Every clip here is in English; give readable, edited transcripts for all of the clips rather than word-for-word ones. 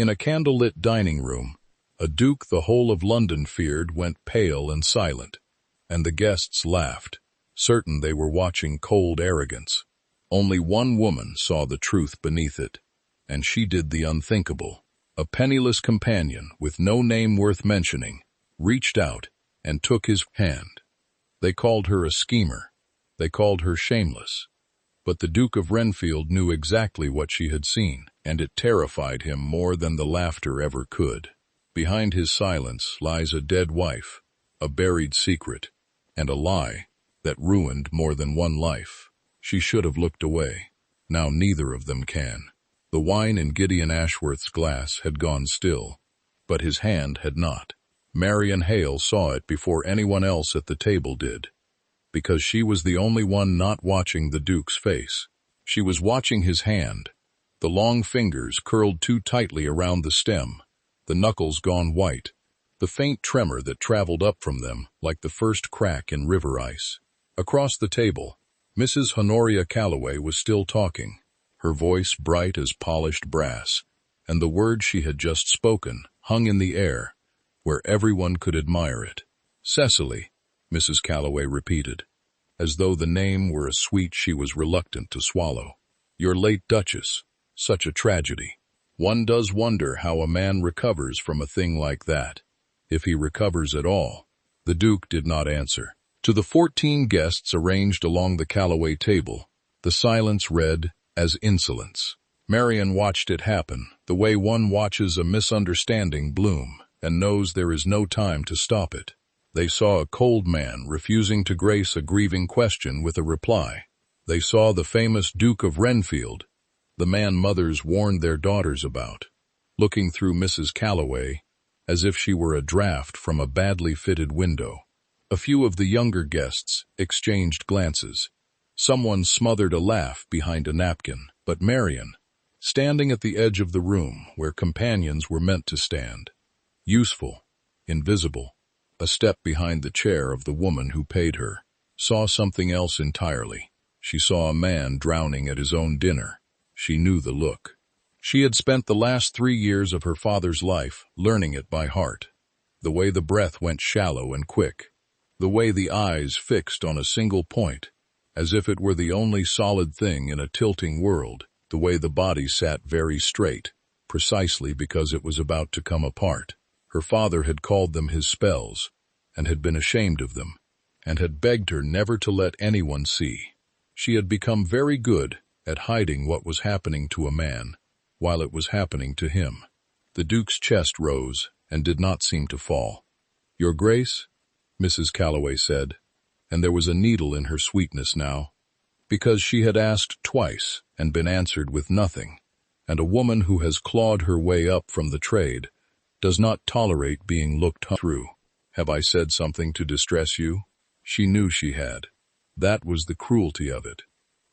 In a candlelit dining room, a duke the whole of London feared went pale and silent, and the guests laughed, certain they were watching cold arrogance. Only one woman saw the truth beneath it, and she did the unthinkable. A penniless companion, with no name worth mentioning, reached out and took his hand. They called her a schemer. They called her shameless. But the Duke of Wrenfield knew exactly what she had seen, and it terrified him more than the laughter ever could. Behind his silence lies a dead wife, a buried secret, and a lie that ruined more than one life. She should have looked away. Now neither of them can. The wine in Gideon Ashworth's glass had gone still, but his hand had not. Marian Hale saw it before anyone else at the table did, because she was the only one not watching the Duke's face. She was watching his hand, the long fingers curled too tightly around the stem, the knuckles gone white, the faint tremor that traveled up from them like the first crack in river ice. Across the table, Mrs. Honoria Calloway was still talking, her voice bright as polished brass, and the word she had just spoken hung in the air, where everyone could admire it. "Cecily," Mrs. Calloway repeated, as though the name were a sweet she was reluctant to swallow. "Your late Duchess. Such a tragedy. One does wonder how a man recovers from a thing like that, if he recovers at all." The Duke did not answer. To the 14 guests arranged along the Calloway table, the silence read as insolence. Marian watched it happen, the way one watches a misunderstanding bloom and knows there is no time to stop it. They saw a cold man refusing to grace a grieving question with a reply. They saw the famous Duke of Wrenfield, the man mothers warned their daughters about, looking through Mrs. Calloway as if she were a draught from a badly fitted window. A few of the younger guests exchanged glances. Someone smothered a laugh behind a napkin, but Marian, standing at the edge of the room where companions were meant to stand, useful, invisible, a step behind the chair of the woman who paid her, saw something else entirely. She saw a man drowning at his own dinner. She knew the look. She had spent the last 3 years of her father's life learning it by heart. The way the breath went shallow and quick. The way the eyes fixed on a single point, as if it were the only solid thing in a tilting world. The way the body sat very straight, precisely because it was about to come apart. Her father had called them his spells, and had been ashamed of them, and had begged her never to let anyone see. She had become very good at hiding what was happening to a man, while it was happening to him. The Duke's chest rose and did not seem to fall. "Your Grace," Mrs. Calloway said, and there was a needle in her sweetness now, because she had asked twice and been answered with nothing, and a woman who has clawed her way up from the trade does not tolerate being looked through. "Have I said something to distress you?" She knew she had. That was the cruelty of it.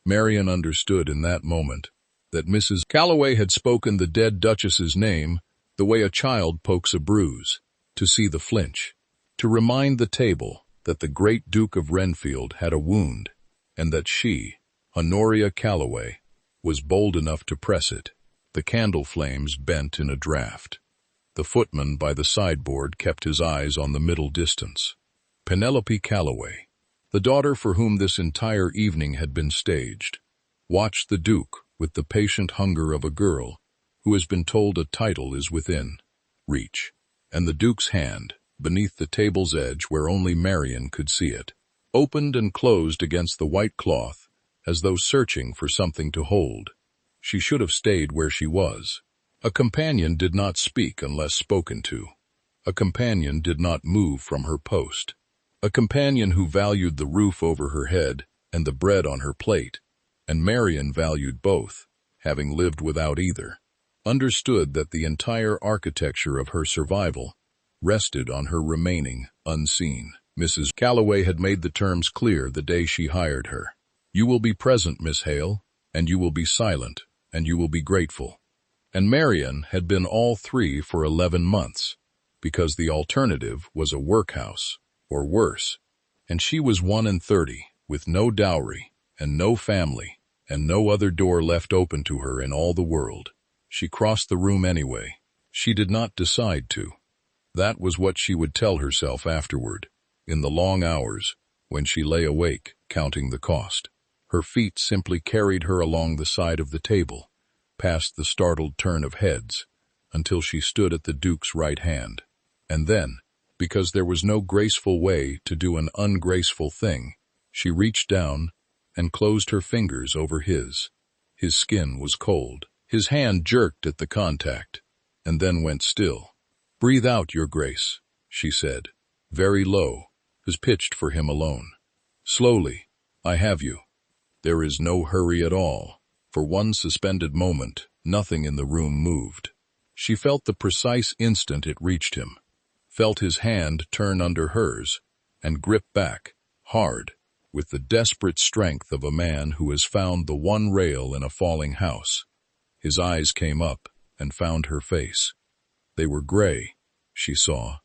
Marian understood in that moment that Mrs. Calloway had spoken the dead Duchess's name the way a child pokes a bruise, to see the flinch, to remind the table that the great Duke of Wrenfield had a wound, and that she, Honoria Calloway, was bold enough to press it. The candle flames bent in a draught. The footman by the sideboard kept his eyes on the middle distance. Penelope Calloway, the daughter for whom this entire evening had been staged, watched the Duke with the patient hunger of a girl who has been told a title is within reach, and the Duke's hand, beneath the table's edge where only Marian could see it, opened and closed against the white cloth as though searching for something to hold. She should have stayed where she was. A companion did not speak unless spoken to. A companion did not move from her post. A companion who valued the roof over her head and the bread on her plate, and Marian valued both, having lived without either, understood that the entire architecture of her survival rested on her remaining unseen. Mrs. Calloway had made the terms clear the day she hired her. "You will be present, Miss Hale, and you will be silent, and you will be grateful." And Marian had been all three for 11 months, because the alternative was a workhouse, or worse, and she was 31, with no dowry, and no family, and no other door left open to her in all the world. She crossed the room anyway, She did not decide to. That was what she would tell herself afterward, in the long hours, when she lay awake, counting the cost. Her feet simply carried her along the side of the table, past the startled turn of heads, until she stood at the Duke's right hand. And then, because there was no graceful way to do an ungraceful thing, she reached down and closed her fingers over his. His skin was cold. His hand jerked at the contact, and then went still. "Breathe out, Your Grace," she said, very low, as pitched for him alone. "Slowly, I have you." There is no hurry at all. For one suspended moment, nothing in the room moved. She felt the precise instant it reached him, felt his hand turn under hers, and grip back, hard, with the desperate strength of a man who has found the one rail in a falling house. His eyes came up and found her face. They were gray, she saw,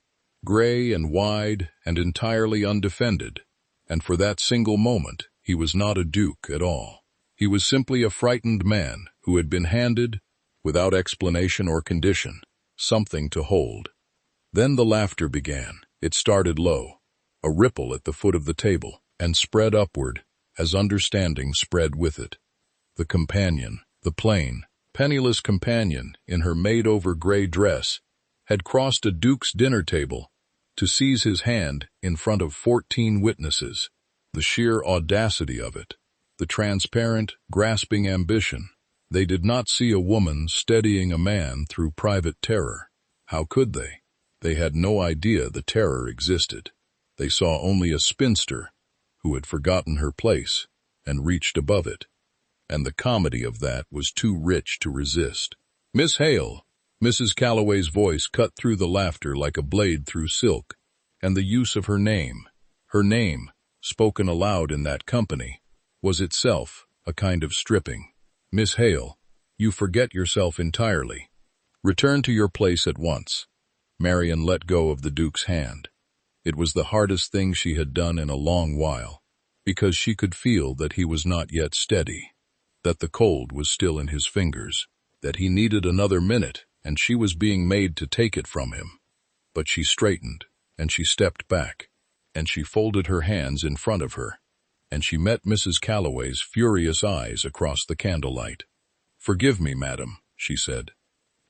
gray and wide and entirely undefended, and for that single moment he was not a duke at all. He was simply a frightened man who had been handed, without explanation or condition, something to hold. Then the laughter began. It started low, a ripple at the foot of the table, and spread upward as understanding spread with it. The companion, the plain, penniless companion in her made-over gray dress, had crossed a duke's dinner table to seize his hand in front of 14 witnesses. The sheer audacity of it, the transparent, grasping ambition. They did not see a woman steadying a man through private terror. How could they? They had no idea the terror existed. They saw only a spinster who had forgotten her place and reached above it. And the comedy of that was too rich to resist. "Miss Hale," Mrs. Calloway's voice cut through the laughter like a blade through silk, and the use of her name, spoken aloud in that company, was itself a kind of stripping. "Miss Hale, you forget yourself entirely. Return to your place at once." Marian let go of the Duke's hand. It was the hardest thing she had done in a long while, because she could feel that he was not yet steady, that the cold was still in his fingers, that he needed another minute, and she was being made to take it from him. But she straightened, and she stepped back, and she folded her hands in front of her, and she met Mrs. Calloway's furious eyes across the candlelight. "Forgive me, madam," she said.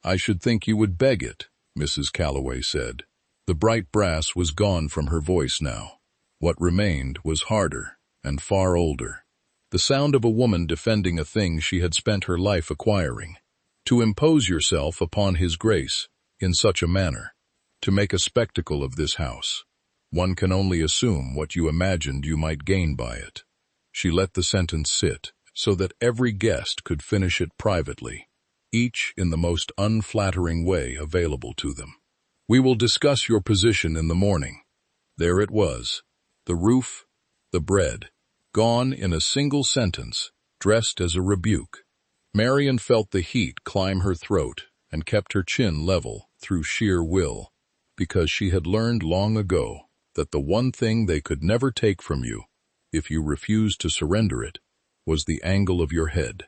"I should think you would beg it," Mrs. Calloway said. The bright brass was gone from her voice now. What remained was harder and far older. The sound of a woman defending a thing she had spent her life acquiring. To impose yourself upon His Grace in such a manner, to make a spectacle of this house. One can only assume what you imagined you might gain by it. She let the sentence sit, so that every guest could finish it privately, each in the most unflattering way available to them. "We will discuss your position in the morning." There it was, the roof, the bread, gone in a single sentence, dressed as a rebuke. Marian felt the heat climb her throat and kept her chin level through sheer will, because she had learned long ago that the one thing they could never take from you, if you refused to surrender it, was the angle of your head.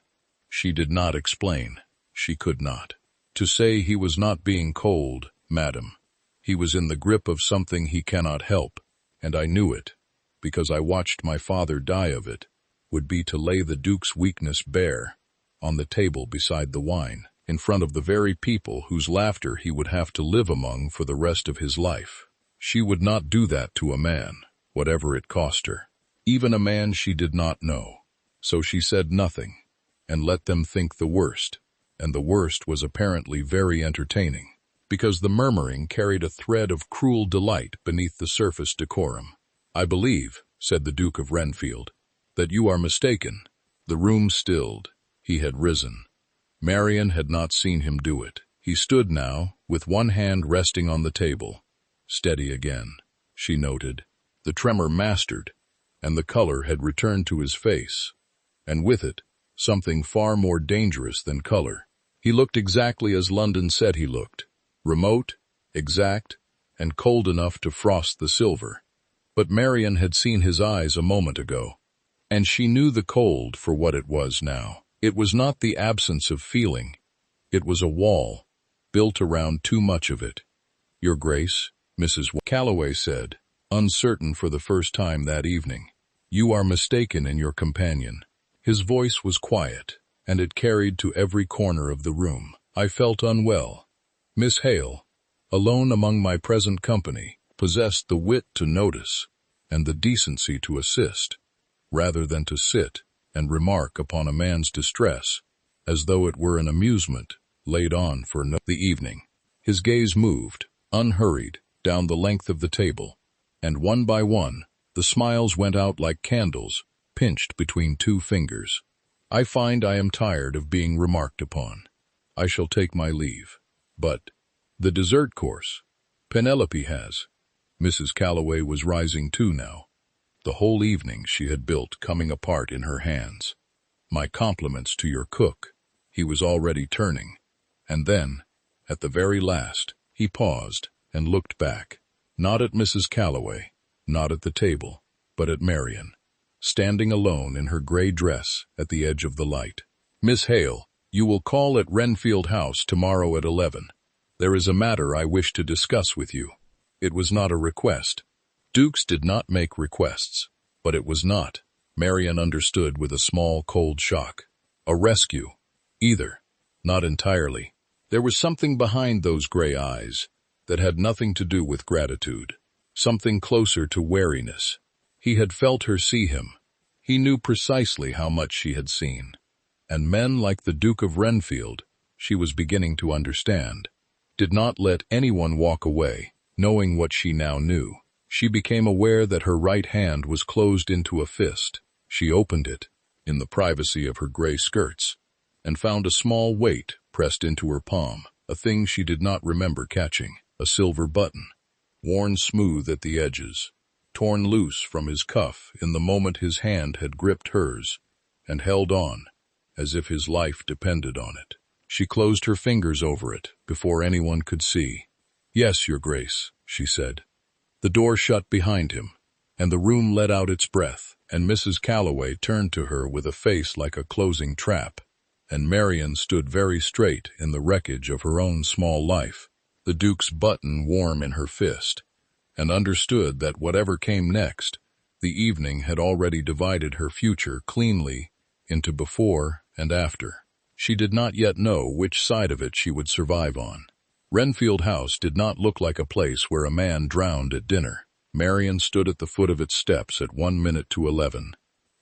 She did not explain. She could not. To say he was not being cold, "Madam, he was in the grip of something he cannot help, and I knew it, because I watched my father die of it," would be to lay the Duke's weakness bare, on the table beside the wine, in front of the very people whose laughter he would have to live among for the rest of his life. She would not do that to a man, whatever it cost her, even a man she did not know. So she said nothing, and let them think the worst, and the worst was apparently very entertaining, because the murmuring carried a thread of cruel delight beneath the surface decorum. "I believe," said the Duke of Wrenfield, "that you are mistaken." The room stilled. He had risen. Marian had not seen him do it. He stood now, with one hand resting on the table. Steady again, she noted. The tremor mastered, and the color had returned to his face, and with it, something far more dangerous than color. He looked exactly as London said he looked, remote, exact, and cold enough to frost the silver. But Marian had seen his eyes a moment ago, and she knew the cold for what it was now. It was not the absence of feeling. It was a wall, built around too much of it. Your Grace, Mrs. Calloway said, uncertain for the first time that evening. You are mistaken in your companion. His voice was quiet, and it carried to every corner of the room. I felt unwell. Miss Hale, alone among my present company, possessed the wit to notice and the decency to assist, rather than to sit and remark upon a man's distress, as though it were an amusement laid on for the evening. His gaze moved, unhurried, down the length of the table, and one by one, the smiles went out like candles pinched between two fingers. I find I am tired of being remarked upon. I shall take my leave. But the dessert course, Penelope has. Mrs. Calloway was rising too now. The whole evening she had built coming apart in her hands. My compliments to your cook. He was already turning. And then, at the very last, he paused and looked back, not at Mrs. Calloway, not at the table, but at Marian, standing alone in her gray dress at the edge of the light. Miss Hale, you will call at Wrenfield House tomorrow at 11. There is a matter I wish to discuss with you. It was not a request. Dukes did not make requests, but it was not. Marian understood with a small, cold shock. A rescue. Either. Not entirely. There was something behind those gray eyes that had nothing to do with gratitude. Something closer to wariness. He had felt her see him. He knew precisely how much she had seen. And men like the Duke of Wrenfield, she was beginning to understand, did not let anyone walk away, knowing what she now knew. She became aware that her right hand was closed into a fist. She opened it, in the privacy of her gray skirts, and found a small weight pressed into her palm, a thing she did not remember catching, a silver button, worn smooth at the edges, torn loose from his cuff in the moment his hand had gripped hers, and held on, as if his life depended on it. She closed her fingers over it before anyone could see. Yes, Your Grace, she said. The door shut behind him, and the room let out its breath, and Mrs. Calloway turned to her with a face like a closing trap, and Marian stood very straight in the wreckage of her own small life, the Duke's button warm in her fist, and understood that whatever came next, the evening had already divided her future cleanly into before and after. She did not yet know which side of it she would survive on. Wrenfield House did not look like a place where a man drowned at dinner. Marian stood at the foot of its steps at 11:01,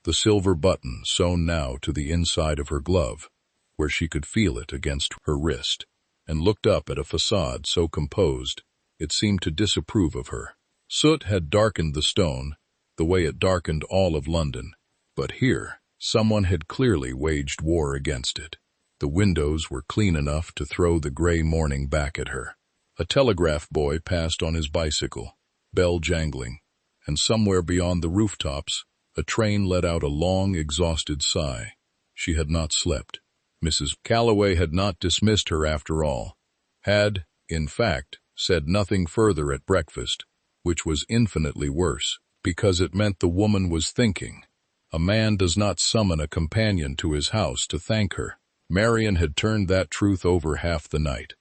the silver button sewn now to the inside of her glove, where she could feel it against her wrist, and looked up at a facade so composed it seemed to disapprove of her. Soot had darkened the stone, the way it darkened all of London, but here someone had clearly waged war against it. The windows were clean enough to throw the gray morning back at her. A telegraph boy passed on his bicycle, bell jangling, and somewhere beyond the rooftops, a train let out a long, exhausted sigh. She had not slept. Mrs. Calloway had not dismissed her after all, had, in fact, said nothing further at breakfast, which was infinitely worse, because it meant the woman was thinking. A man does not summon a companion to his house to thank her. Marian had turned that truth over half the night.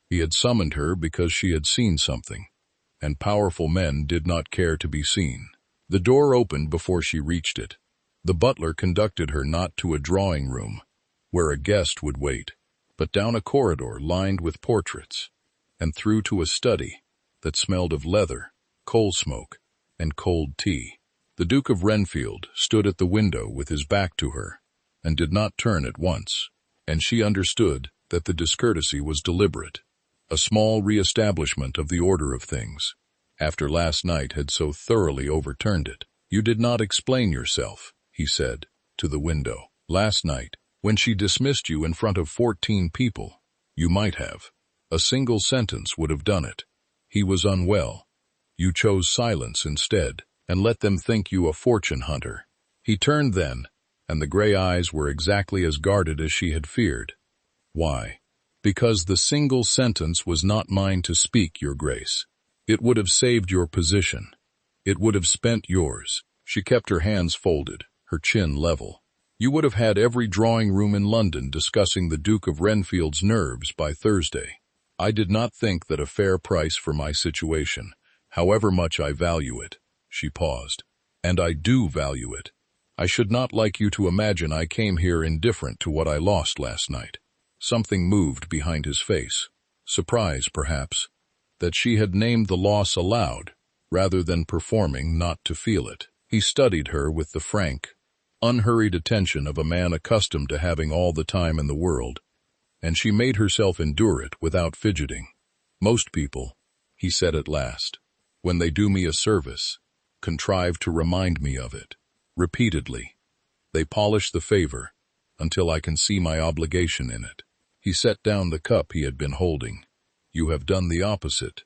He had summoned her because she had seen something, and powerful men did not care to be seen. The door opened before she reached it. The butler conducted her not to a drawing room, where a guest would wait, but down a corridor lined with portraits, and through to a study that smelled of leather, coal smoke, and cold tea. The Duke of Wrenfield stood at the window with his back to her, and did not turn at once, and she understood that the discourtesy was deliberate, a small re-establishment of the order of things, after last night had so thoroughly overturned it. You did not explain yourself, he said, to the window. Last night, when she dismissed you in front of 14 people, you might have. A single sentence would have done it. He was unwell. You chose silence instead, and let them think you a fortune hunter. He turned then, and the gray eyes were exactly as guarded as she had feared. Why? Because the single sentence was not mine to speak, Your Grace. It would have saved your position. It would have spent yours. She kept her hands folded, her chin level. You would have had every drawing room in London discussing the Duke of Wrenfield's nerves by Thursday. I did not think that a fair price for my situation, however much I value it." She paused. "And I do value it. I should not like you to imagine I came here indifferent to what I lost last night." Something moved behind his face. Surprise, perhaps, that she had named the loss aloud, rather than performing not to feel it. He studied her with the frank, unhurried attention of a man accustomed to having all the time in the world, and she made herself endure it without fidgeting. "Most people," he said at last, "when they do me a service, contrive to remind me of it. Repeatedly. They polish the favor until I can see my obligation in it." He set down the cup he had been holding. "You have done the opposite.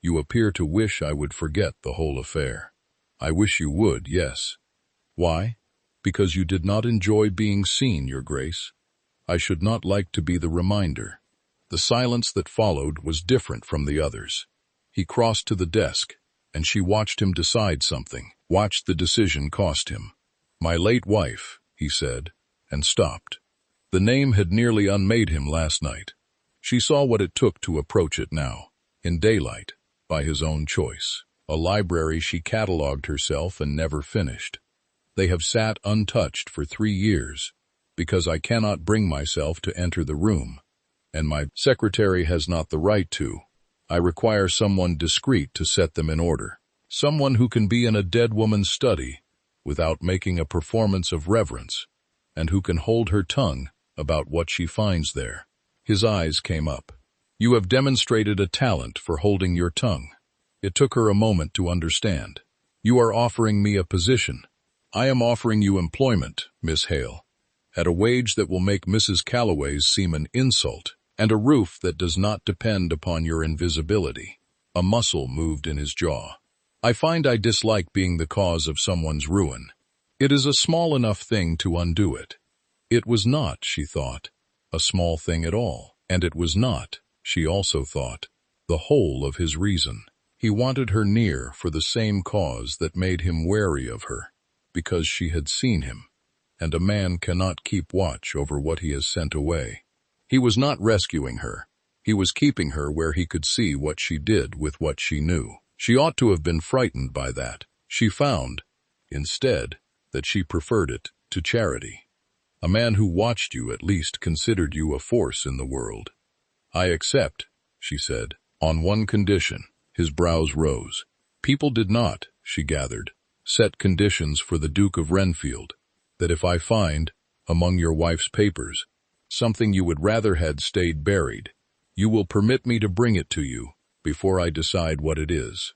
You appear to wish I would forget the whole affair." "I wish you would, yes." "Why?" "Because you did not enjoy being seen, Your Grace. I should not like to be the reminder." The silence that followed was different from the others. He crossed to the desk, and she watched him decide something, watched the decision cost him. "My late wife," he said, and stopped. The name had nearly unmade him last night. She saw what it took to approach it now, in daylight, by his own choice. A library she catalogued herself and never finished. "They have sat untouched for 3 years, because I cannot bring myself to enter the room, and my secretary has not the right to. I require someone discreet to set them in order, someone who can be in a dead woman's study without making a performance of reverence, and who can hold her tongue about what she finds there." His eyes came up. "You have demonstrated a talent for holding your tongue." It took her a moment to understand. "You are offering me a position." "I am offering you employment, Miss Hale, at a wage that will make Mrs. Calloway's seem an insult, and a roof that does not depend upon your invisibility." A muscle moved in his jaw. "I find I dislike being the cause of someone's ruin. It is a small enough thing to undo it." It was not, she thought, a small thing at all, and it was not, she also thought, the whole of his reason. He wanted her near for the same cause that made him wary of her, because she had seen him, and a man cannot keep watch over what he has sent away. He was not rescuing her. He was keeping her where he could see what she did with what she knew. She ought to have been frightened by that. She found, instead, that she preferred it to charity. A man who watched you at least considered you a force in the world. "I accept," she said, "on one condition." His brows rose. "People did not," she gathered, "set conditions for the Duke of Wrenfield, that if I find, among your wife's papers, something you would rather had stayed buried, you will permit me to bring it to you before I decide what it is."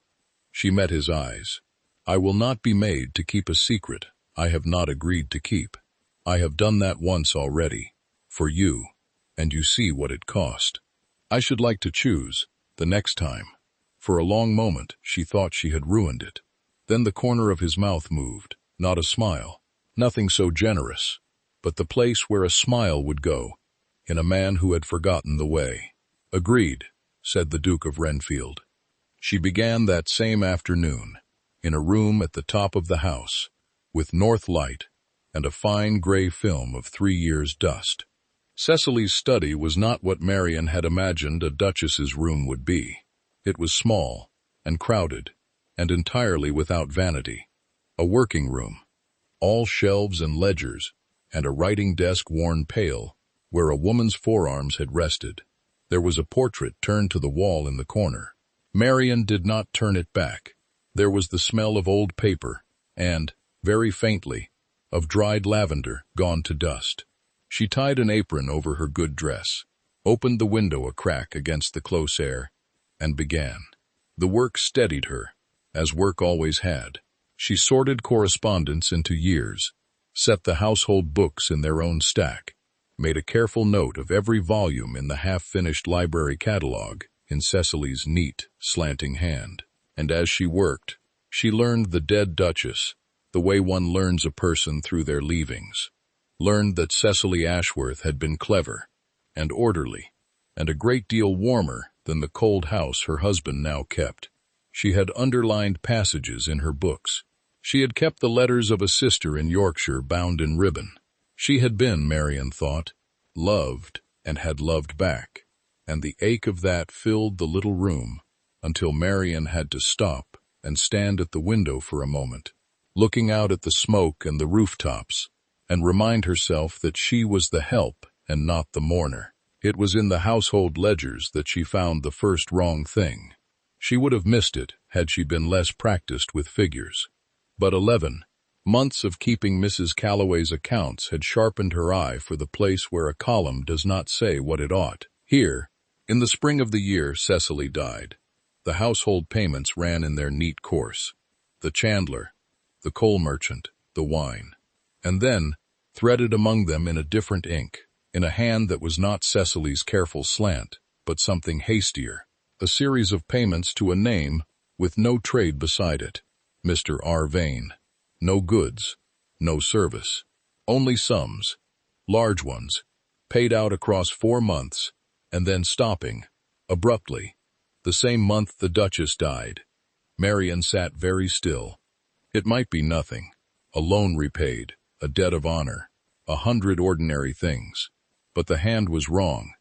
She met his eyes. "I will not be made to keep a secret I have not agreed to keep. I have done that once already, for you, and you see what it cost. I should like to choose, the next time." For a long moment she thought she had ruined it. Then the corner of his mouth moved, not a smile, nothing so generous, but the place where a smile would go, in a man who had forgotten the way. "Agreed," said the Duke of Wrenfield. She began that same afternoon, in a room at the top of the house, with north light and a fine gray film of 3 years' dust. Cecily's study was not what Marian had imagined a duchess's room would be. It was small and crowded and entirely without vanity. A working room, all shelves and ledgers, and a writing desk worn pale, where a woman's forearms had rested. There was a portrait turned to the wall in the corner. Marian did not turn it back. There was the smell of old paper and, very faintly, of dried lavender gone to dust. She tied an apron over her good dress, opened the window a crack against the close air, and began. The work steadied her, as work always had. She sorted correspondence into years, set the household books in their own stack, made a careful note of every volume in the half-finished library catalogue in Cecily's neat, slanting hand. And as she worked, she learned the dead Duchess, the way one learns a person through their leavings. Learned that Cecily Ashworth had been clever and orderly, and a great deal warmer than the cold house her husband now kept. She had underlined passages in her books. She had kept the letters of a sister in Yorkshire bound in ribbon. She had been, Marian thought, loved and had loved back. and the ache of that filled the little room until Marian had to stop and stand at the window for a moment, looking out at the smoke and the rooftops, and remind herself that she was the help and not the mourner. It was in the household ledgers that she found the first wrong thing. She would have missed it had she been less practiced with figures. But 11 months of keeping Mrs. Calloway's accounts had sharpened her eye for the place where a column does not say what it ought. Here, in the spring of the year Cecily died, the household payments ran in their neat course. The chandler, the coal merchant, the wine. And then, threaded among them in a different ink, in a hand that was not Cecily's careful slant, but something hastier, a series of payments to a name with no trade beside it. Mr. R. Vane. No goods, no service. Only sums, large ones, paid out across 4 months, and then stopping, abruptly. The same month the Duchess died. Marian sat very still. It might be nothing, a loan repaid, a debt of honor, 100 ordinary things. But the hand was wrong,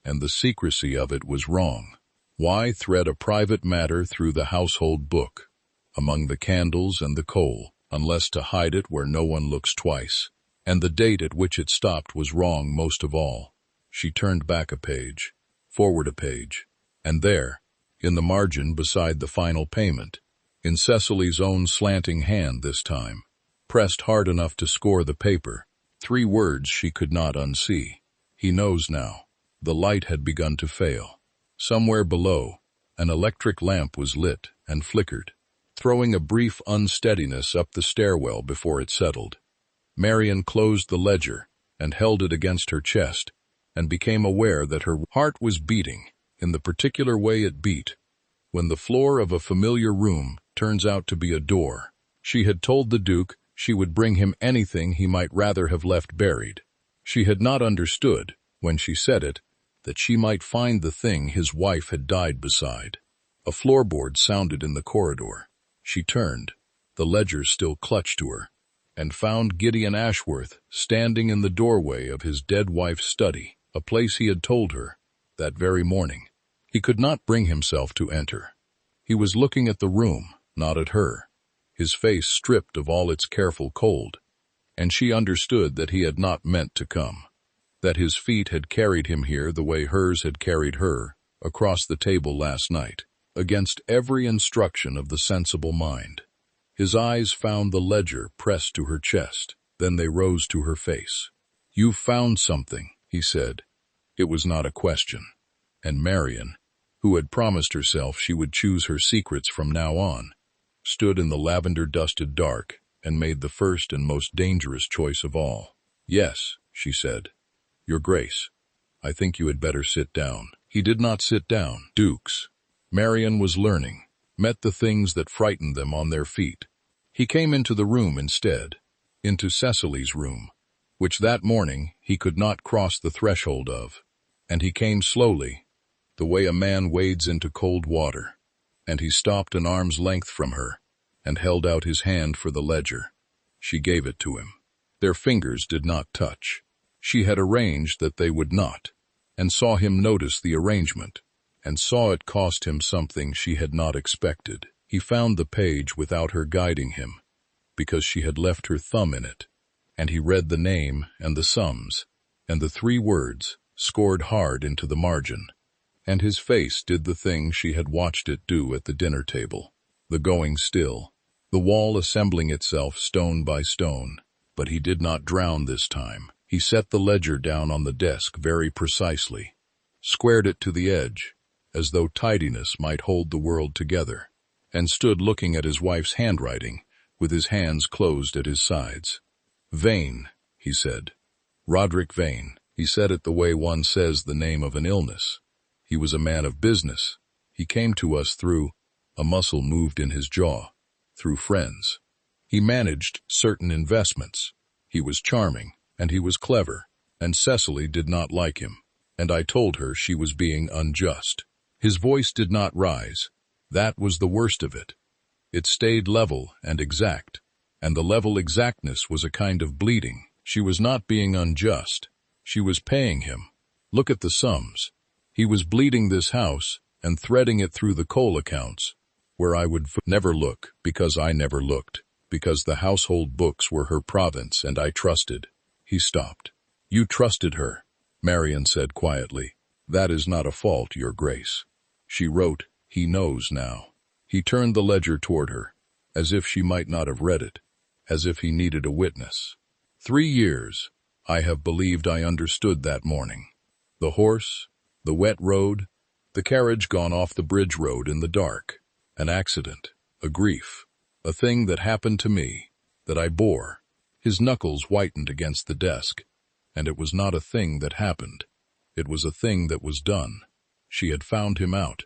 and the secrecy of it was wrong. Why thread a private matter through the household book, among the candles and the coal, unless to hide it where no one looks twice? And the date at which it stopped was wrong most of all. She turned back a page, forward a page, and there, in the margin beside the final payment, in Cecily's own slanting hand this time, pressed hard enough to score the paper, 3 words she could not unsee. He knows now. The light had begun to fail. Somewhere below, an electric lamp was lit and flickered, throwing a brief unsteadiness up the stairwell before it settled. Marian closed the ledger and held it against her chest, and became aware that her heart was beating in the particular way it beat when the floor of a familiar room turns out to be a door. She had told the Duke she would bring him anything he might rather have left buried. She had not understood, when she said it, that she might find the thing his wife had died beside. A floorboard sounded in the corridor. She turned, the ledger still clutched to her, and found Gideon Ashworth standing in the doorway of his dead wife's study, a place he had told her, that very morning. He could not bring himself to enter. He was looking at the room, not at her, his face stripped of all its careful cold, and she understood that he had not meant to come, that his feet had carried him here the way hers had carried her, across the table last night, against every instruction of the sensible mind. His eyes found the ledger pressed to her chest, then they rose to her face. "You've found something," he said. It was not a question, and Marian, who had promised herself she would choose her secrets from now on, stood in the lavender-dusted dark and made the first and most dangerous choice of all. "Yes," she said. "Your Grace, I think you had better sit down." He did not sit down. Dukes. Marian was learning, met the things that frightened them on their feet. He came into the room instead, into Cecily's room, which that morning he could not cross the threshold of, and he came slowly, the way a man wades into cold water, and he stopped an arm's length from her and held out his hand for the ledger. She gave it to him. Their fingers did not touch. She had arranged that they would not, and saw him notice the arrangement, and saw it cost him something she had not expected. He found the page without her guiding him, because she had left her thumb in it, and he read the name and the sums, and the 3 words, scored hard into the margin, and his face did the thing she had watched it do at the dinner table, the going still, the wall assembling itself stone by stone. But he did not drown this time. He set the ledger down on the desk very precisely, squared it to the edge, as though tidiness might hold the world together, and stood looking at his wife's handwriting, with his hands closed at his sides. "Vane," he said. "Roderick Vane." He said it the way one says the name of an illness. He was a man of business. He came to us through, a muscle moved in his jaw, through friends. He managed certain investments. He was charming, and he was clever, and Cecily did not like him, and I told her she was being unjust. His voice did not rise. That was the worst of it. It stayed level and exact, and the level exactness was a kind of bleeding. She was not being unjust. She was paying him. Look at the sums. He was bleeding this house and threading it through the coal accounts, where I would never look, because I never looked, because the household books were her province and I trusted. He stopped. You trusted her, Marian said quietly. That is not a fault, Your Grace. She wrote, he knows now. He turned the ledger toward her, as if she might not have read it, as if he needed a witness. 3 years, I have believed I understood that morning. The horse, the wet road, the carriage gone off the bridge road in the dark, an accident, a grief, a thing that happened to me, that I bore. His knuckles whitened against the desk, and it was not a thing that happened. It was a thing that was done. She had found him out.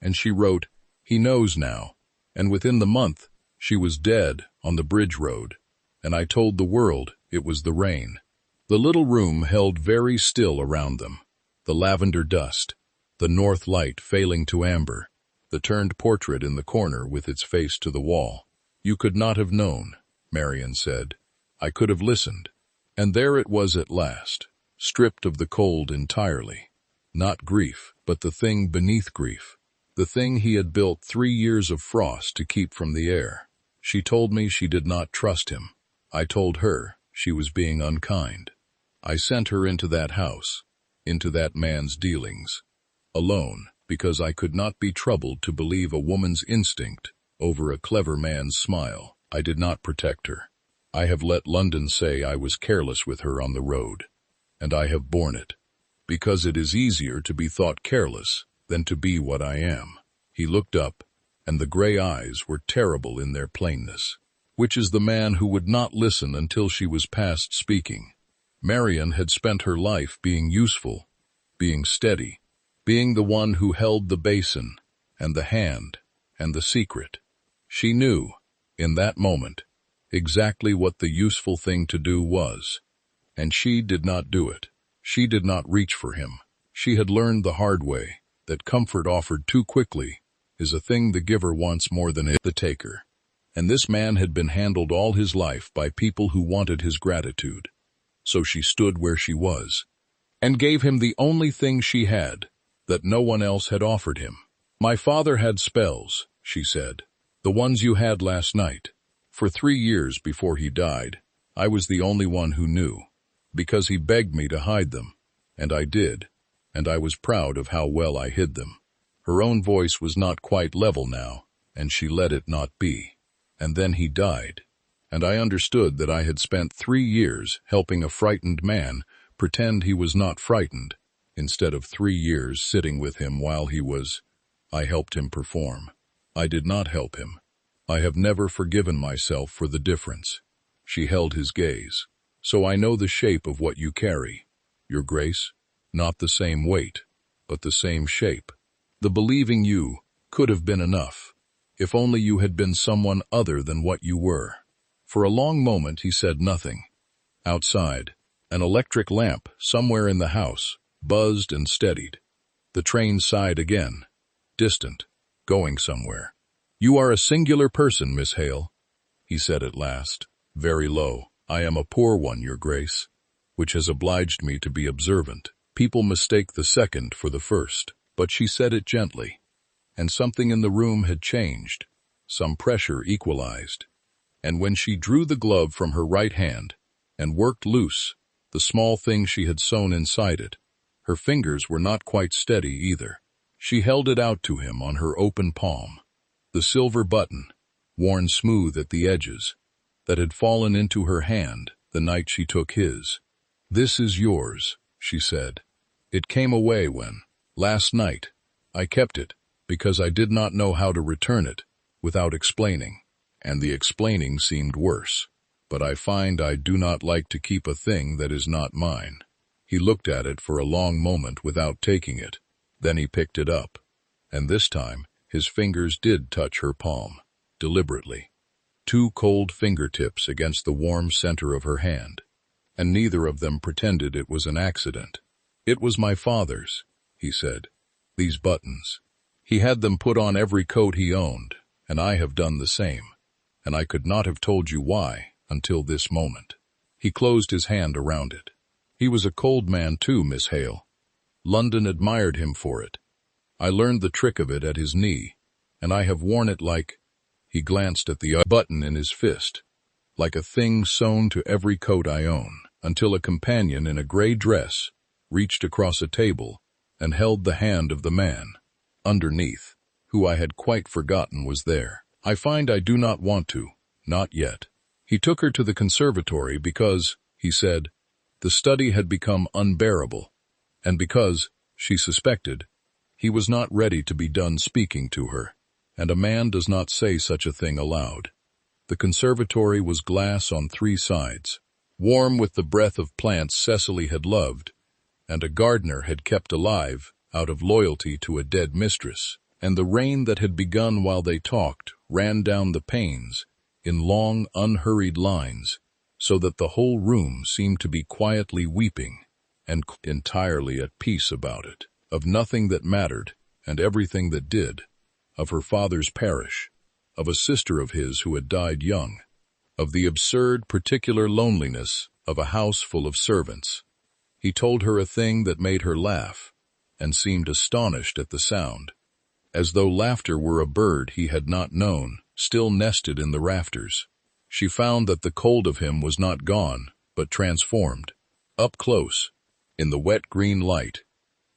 And she wrote, he knows now, and within the month, she was dead on the bridge road, and I told the world it was the rain. The little room held very still around them, the lavender dust, the north light failing to amber, the turned portrait in the corner with its face to the wall. You could not have known, Marian said. I could have listened. And there it was at last, stripped of the cold entirely. Not grief, but the thing beneath grief. The thing he had built 3 years of frost to keep from the air. She told me she did not trust him. I told her she was being unkind. I sent her into that house, into that man's dealings, alone, because I could not be troubled to believe a woman's instinct over a clever man's smile. I did not protect her. I have let London say I was careless with her on the road, and I have borne it, because it is easier to be thought careless than to be what I am. He looked up, and the gray eyes were terrible in their plainness. Which is the man who would not listen until she was past speaking? Marian had spent her life being useful, being steady, being the one who held the basin, and the hand, and the secret. She knew, in that moment, exactly what the useful thing to do was, and she did not do it. She did not reach for him. She had learned the hard way that comfort offered too quickly is a thing the giver wants more than the taker. And this man had been handled all his life by people who wanted his gratitude. So she stood where she was, and gave him the only thing she had, that no one else had offered him. My father had spells, she said, the ones you had last night. For 3 years before he died, I was the only one who knew, because he begged me to hide them, and I did, and I was proud of how well I hid them. Her own voice was not quite level now, and she let it not be. And then he died, and I understood that I had spent 3 years helping a frightened man pretend he was not frightened, instead of 3 years sitting with him while he was. I helped him perform. I did not help him. I have never forgiven myself for the difference. She held his gaze. So I know the shape of what you carry, Your Grace. Not the same weight, but the same shape. The believing you could have been enough, if only you had been someone other than what you were. For a long moment he said nothing. Outside, an electric lamp somewhere in the house buzzed and steadied. The train sighed again, distant, going somewhere. You are a singular person, Miss Hale, he said at last, very low. I am a poor one, Your Grace, which has obliged me to be observant. People mistake the second for the first, but she said it gently, and something in the room had changed. Some pressure equalized, and when she drew the glove from her right hand and worked loose the small thing she had sewn inside it, her fingers were not quite steady either. She held it out to him on her open palm, the silver button, worn smooth at the edges, that had fallen into her hand the night she took his. This is yours, she said. It came away when, last night, I kept it, because I did not know how to return it, without explaining, and the explaining seemed worse. But I find I do not like to keep a thing that is not mine. He looked at it for a long moment without taking it. Then he picked it up, and this time his fingers did touch her palm, deliberately. 2 cold fingertips against the warm center of her hand, and neither of them pretended it was an accident. It was my father's, he said. These buttons. He had them put on every coat he owned, and I have done the same, and I could not have told you why until this moment. He closed his hand around it. He was a cold man too, Miss Hale. London admired him for it. I learned the trick of it at his knee, and I have worn it like—" he glanced at the button in his fist, "like a thing sewn to every coat I own, until a companion in a gray dress reached across a table and held the hand of the man underneath, who I had quite forgotten was there. I find I do not want to, not yet." He took her to the conservatory because, he said, the study had become unbearable, and because, she suspected, he was not ready to be done speaking to her, and a man does not say such a thing aloud. The conservatory was glass on 3 sides, warm with the breath of plants Cecily had loved, and a gardener had kept alive out of loyalty to a dead mistress, and the rain that had begun while they talked ran down the panes in long, unhurried lines, so that the whole room seemed to be quietly weeping and entirely at peace about it, of nothing that mattered and everything that did, of her father's parish, of a sister of his who had died young, of the absurd, particular loneliness of a house full of servants. He told her a thing that made her laugh, and seemed astonished at the sound, as though laughter were a bird he had not known, still nested in the rafters. She found that the cold of him was not gone, but transformed. Up close, in the wet green light,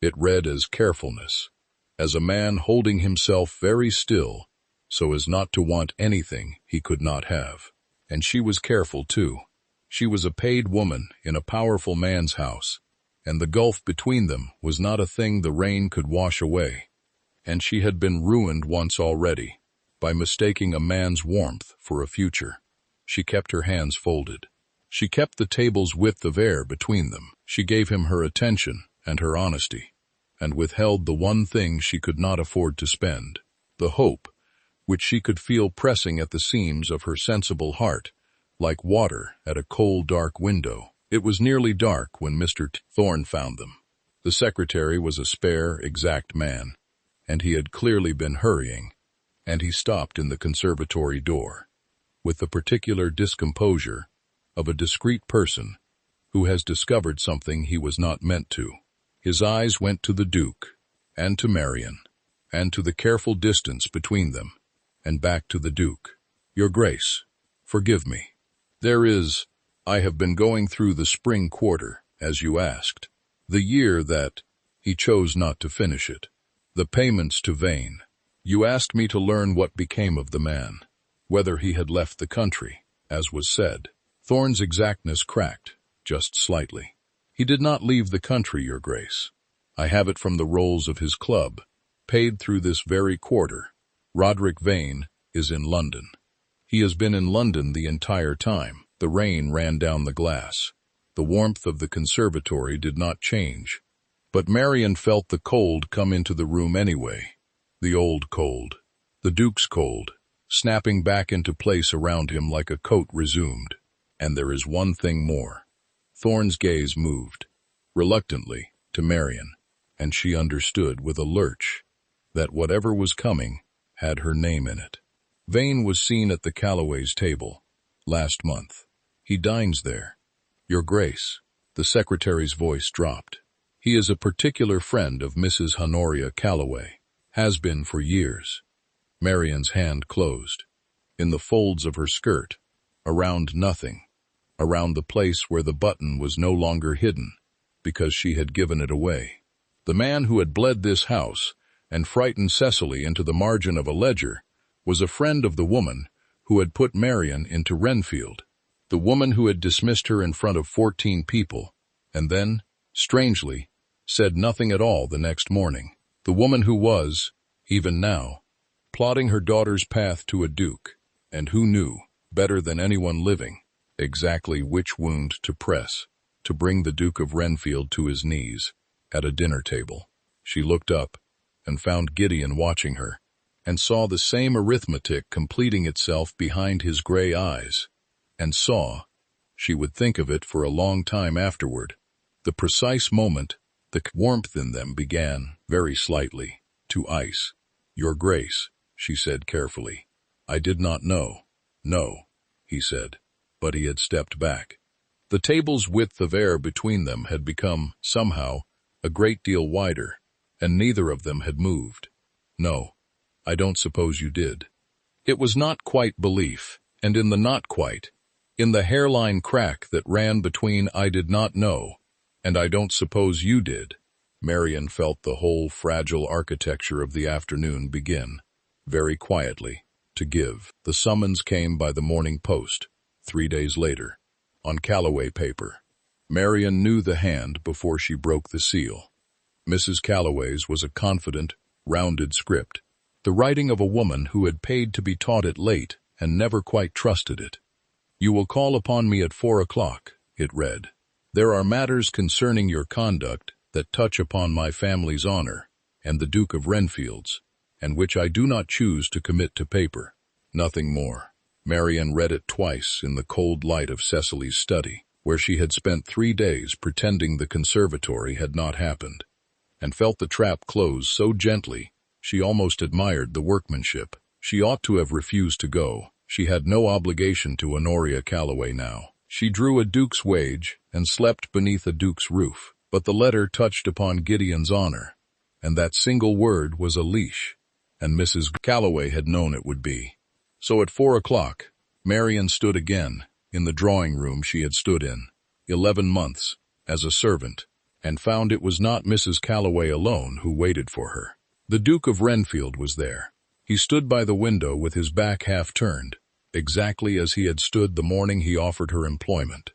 it read as carefulness, as a man holding himself very still, so as not to want anything he could not have. And she was careful, too. She was a paid woman in a powerful man's house, and the gulf between them was not a thing the rain could wash away. And she had been ruined once already, by mistaking a man's warmth for a future. She kept her hands folded. She kept the table's width of air between them. She gave him her attention and her honesty, and withheld the one thing she could not afford to spend, the hope which she could feel pressing at the seams of her sensible heart, like water at a cold, dark window. It was nearly dark when Mr. Thorne found them. The secretary was a spare, exact man, and he had clearly been hurrying, and he stopped in the conservatory door, with the particular discomposure of a discreet person who has discovered something he was not meant to. His eyes went to the Duke, and to Marian, and to the careful distance between them, and back to the Duke. "Your Grace, forgive me. I have been going through the spring quarter, as you asked. The year that—" he chose not to finish it. "The payments to Vane. You asked me to learn what became of the man, whether he had left the country, as was said." Thorne's exactness cracked, just slightly. "He did not leave the country, Your Grace. I have it from the rolls of his club, paid through this very quarter. Roderick Vane is in London. He has been in London the entire time." The rain ran down the glass. The warmth of the conservatory did not change, but Marian felt the cold come into the room anyway. The old cold, the Duke's cold, snapping back into place around him like a coat resumed. "And there is one thing more." Thorne's gaze moved, reluctantly, to Marian, and she understood with a lurch that whatever was coming had her name in it. "Vane was seen at the Calloway's table last month. He dines there. Your Grace." The secretary's voice dropped. "He is a particular friend of Mrs. Honoria Calloway. Has been for years." Marian's hand closed. In the folds of her skirt, around nothing, around the place where the button was no longer hidden, because she had given it away. The man who had bled this house and frightened Cecily into the margin of a ledger was a friend of the woman who had put Marian into Wrenfield, the woman who had dismissed her in front of 14 people, and then, strangely, said nothing at all the next morning. The woman who was, even now, plotting her daughter's path to a duke, and who knew, better than anyone living, exactly which wound to press to bring the Duke of Wrenfield to his knees at a dinner table. She looked up and found Gideon watching her, and saw the same arithmetic completing itself behind his gray eyes, and saw, she would think of it for a long time afterward, the precise moment the warmth in them began, very slightly, to ice. "Your Grace," she said carefully. "I did not know." "No," he said, but he had stepped back. The table's width of air between them had become, somehow, a great deal wider, and neither of them had moved. No, I don't suppose you did. It was not quite belief, and in the not quite, in the hairline crack that ran between I did not know, and I don't suppose you did, Marian felt the whole fragile architecture of the afternoon begin, very quietly, to give. The summons came by the morning post, 3 days later, on Calloway paper. Marian knew the hand before she broke the seal. Mrs. Calloway's was a confident, rounded script, the writing of a woman who had paid to be taught it late and never quite trusted it. You will call upon me at 4 o'clock, it read. There are matters concerning your conduct that touch upon my family's honor and the Duke of Wrenfield's, and which I do not choose to commit to paper. Nothing more. Marian read it twice in the cold light of Cecily's study, where she had spent 3 days pretending the conservatory had not happened, and felt the trap close so gently she almost admired the workmanship. She ought to have refused to go. She had no obligation to Honoria Calloway now. She drew a duke's wage and slept beneath a duke's roof. But the letter touched upon Gideon's honor, and that single word was a leash, and Mrs. Calloway had known it would be. So at 4 o'clock, Marian stood again in the drawing room she had stood in 11 months as a servant, and found it was not Mrs. Calloway alone who waited for her. The Duke of Wrenfield was there. He stood by the window with his back half turned, exactly as he had stood the morning he offered her employment,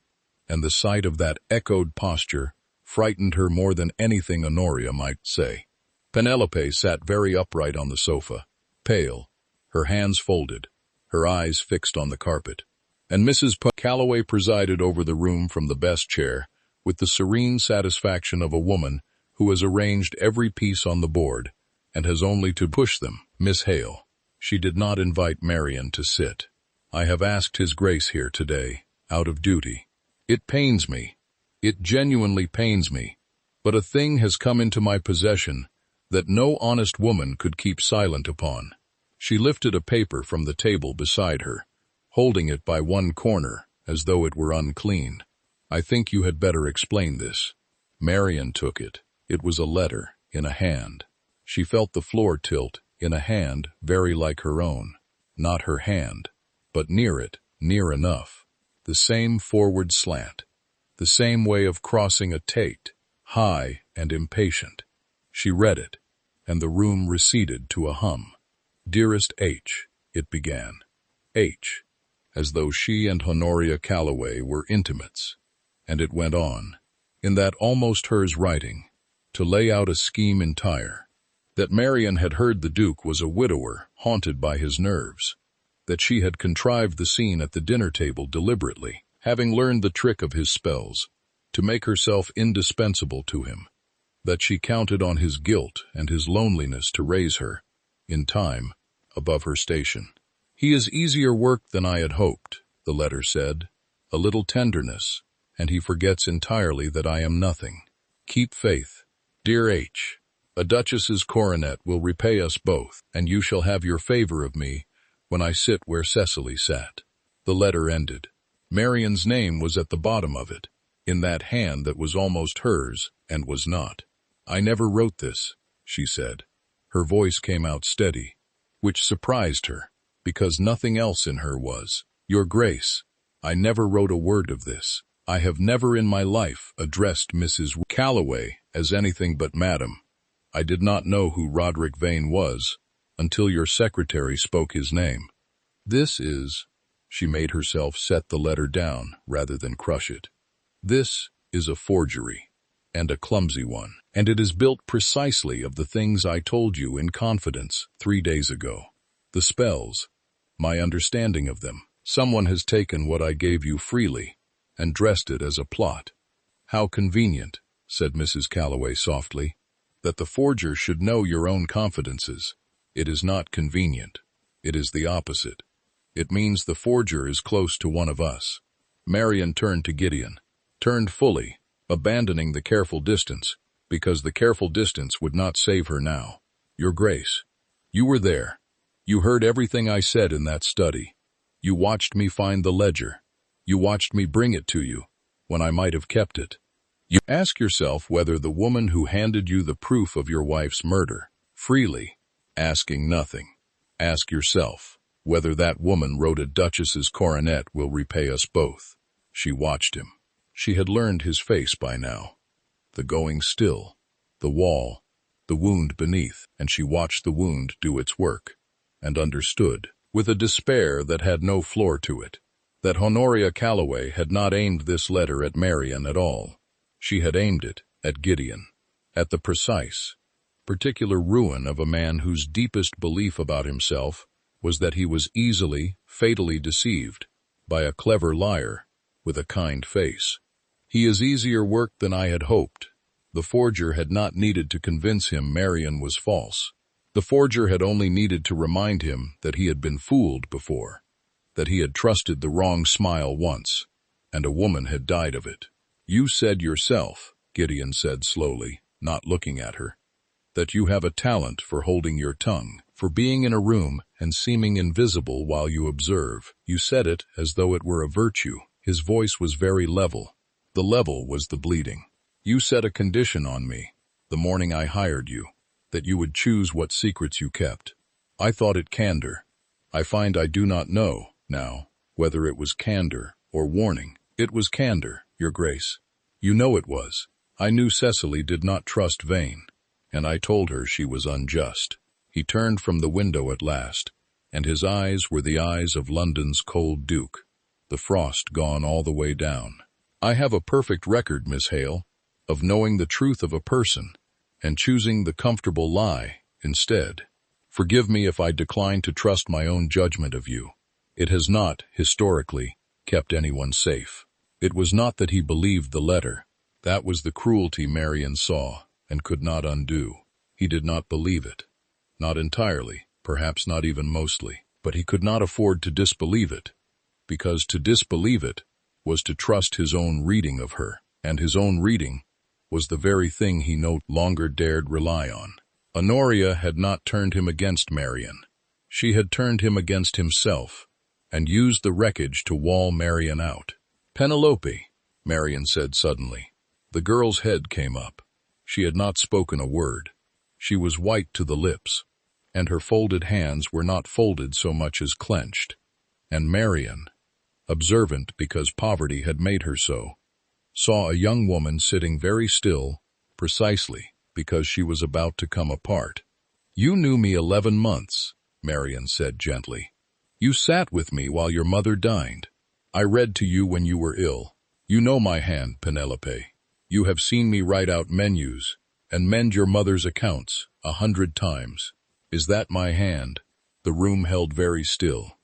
and the sight of that echoed posture frightened her more than anything Honoria might say. Penelope sat very upright on the sofa, pale, her hands folded, her eyes fixed on the carpet, and Mrs. Calloway presided over the room from the best chair with the serene satisfaction of a woman who has arranged every piece on the board and has only to push them. Miss Hale. She did not invite Marian to sit. I have asked His Grace here today, out of duty. It pains me. It genuinely pains me. But a thing has come into my possession that no honest woman could keep silent upon. She lifted a paper from the table beside her, holding it by one corner as though it were unclean. I think you had better explain this. Marian took it. It was a letter in a hand. She felt the floor tilt in a hand very like her own. Not her hand, but near it, near enough. The same forward slant. The same way of crossing a tate, high and impatient. She read it, and the room receded to a hum. Dearest H, it began. H, as though she and Honoria Calloway were intimates. And it went on, in that almost hers writing, to lay out a scheme entire. That Marian had heard the Duke was a widower haunted by his nerves. That she had contrived the scene at the dinner table deliberately, having learned the trick of his spells, to make herself indispensable to him. That she counted on his guilt and his loneliness to raise her, in time, above her station. He is easier work than I had hoped, the letter said. A little tenderness, and he forgets entirely that I am nothing. Keep faith. Dear H, a duchess's coronet will repay us both, and you shall have your favor of me when I sit where Cecily sat. The letter ended. Marian's name was at the bottom of it, in that hand that was almost hers and was not. I never wrote this, she said. Her voice came out steady, which surprised her, because nothing else in her was. Your Grace, I never wrote a word of this. I have never in my life addressed Mrs. Calloway as anything but Madam. I did not know who Roderick Vane was until your secretary spoke his name. This is, she made herself set the letter down rather than crush it. This is a forgery, and a clumsy one, and it is built precisely of the things I told you in confidence 3 days ago. The spells, my understanding of them. Someone has taken what I gave you freely and dressed it as a plot. How convenient, said Mrs. Calloway softly, that the forger should know your own confidences. It is not convenient. It is the opposite. It means the forger is close to one of us. Marian turned to Gideon, turned fully, abandoning the careful distance, because the careful distance would not save her now. Your Grace, you were there. You heard everything I said in that study. You watched me find the ledger. You watched me bring it to you, when I might have kept it. You ask yourself whether the woman who handed you the proof of your wife's murder, freely, asking nothing. Ask yourself whether that woman wrote a duchess's coronet will repay us both. She watched him. She had learned his face by now. The going still, the wall, the wound beneath, and she watched the wound do its work, and understood, with a despair that had no floor to it, that Honoria Calloway had not aimed this letter at Marian at all. She had aimed it at Gideon, at the precise, particular ruin of a man whose deepest belief about himself was that he was easily, fatally deceived by a clever liar with a kind face. He is easier work than I had hoped. The forger had not needed to convince him Marian was false. The forger had only needed to remind him that he had been fooled before, that he had trusted the wrong smile once, and a woman had died of it. You said yourself, Gideon said slowly, not looking at her, that you have a talent for holding your tongue, for being in a room and seeming invisible while you observe. You said it as though it were a virtue. His voice was very level. The level was the bleeding. You set a condition on me, the morning I hired you, that you would choose what secrets you kept. I thought it candor. I find I do not know, now, whether it was candor or warning. It was candor, Your Grace. You know it was. I knew Cecily did not trust Vane, and I told her she was unjust. He turned from the window at last, and his eyes were the eyes of London's cold Duke, the frost gone all the way down. I have a perfect record, Miss Hale, of knowing the truth of a person and choosing the comfortable lie instead. Forgive me if I decline to trust my own judgment of you. It has not, historically, kept anyone safe. It was not that he believed the letter. That was the cruelty Marian saw and could not undo. He did not believe it. Not entirely, perhaps not even mostly, but he could not afford to disbelieve it, because to disbelieve it was to trust his own reading of her, and his own reading was the very thing he no longer dared rely on. Honoria had not turned him against Marian. She had turned him against himself, and used the wreckage to wall Marian out. Penelope, Marian said suddenly. The girl's head came up. She had not spoken a word. She was white to the lips, and her folded hands were not folded so much as clenched. And Marian, observant because poverty had made her so, saw a young woman sitting very still, precisely because she was about to come apart. You knew me 11 months, Marian said gently. You sat with me while your mother dined. I read to you when you were ill. You know my hand, Penelope. You have seen me write out menus and mend your mother's accounts 100 times. Is that my hand? The room held very still.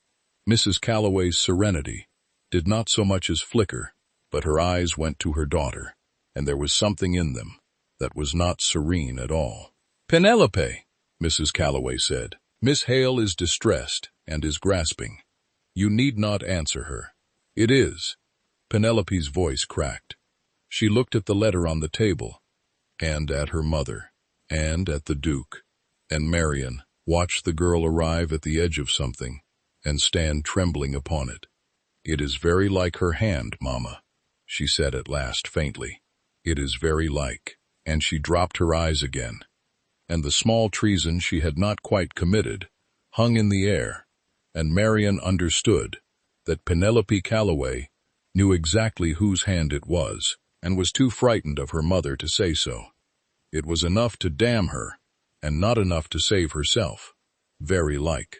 Mrs. Calloway's serenity did not so much as flicker, but her eyes went to her daughter, and there was something in them that was not serene at all. Penelope, Mrs. Calloway said, Miss Hale is distressed and is grasping. You need not answer her. It is. Penelope's voice cracked. She looked at the letter on the table, and at her mother, and at the Duke, and Marian watched the girl arrive at the edge of something and stand trembling upon it. It is very like her hand, Mamma, she said at last faintly. It is very like. And she dropped her eyes again, and the small treason she had not quite committed hung in the air, and Marian understood that Penelope Calloway knew exactly whose hand it was, and was too frightened of her mother to say so. It was enough to damn her, and not enough to save herself. Very like.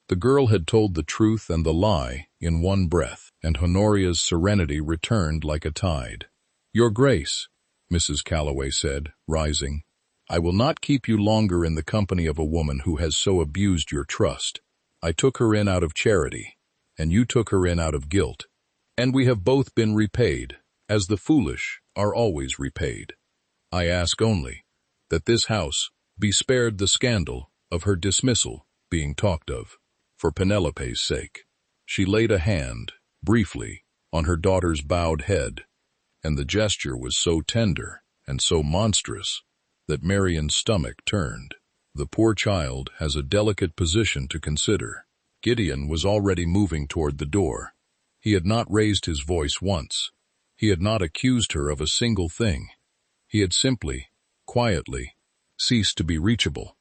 The girl had told the truth and the lie in one breath, and Honoria's serenity returned like a tide. Your Grace, Mrs. Calloway said, rising, I will not keep you longer in the company of a woman who has so abused your trust. I took her in out of charity, and you took her in out of guilt, and we have both been repaid, as the foolish are always repaid. I ask only that this house be spared the scandal of her dismissal being talked of, for Penelope's sake. She laid a hand, briefly, on her daughter's bowed head, and the gesture was so tender and so monstrous that Marian's stomach turned. The poor child has a delicate position to consider. Gideon was already moving toward the door. He had not raised his voice once. He had not accused her of a single thing. He had simply, quietly, ceased to be reachable,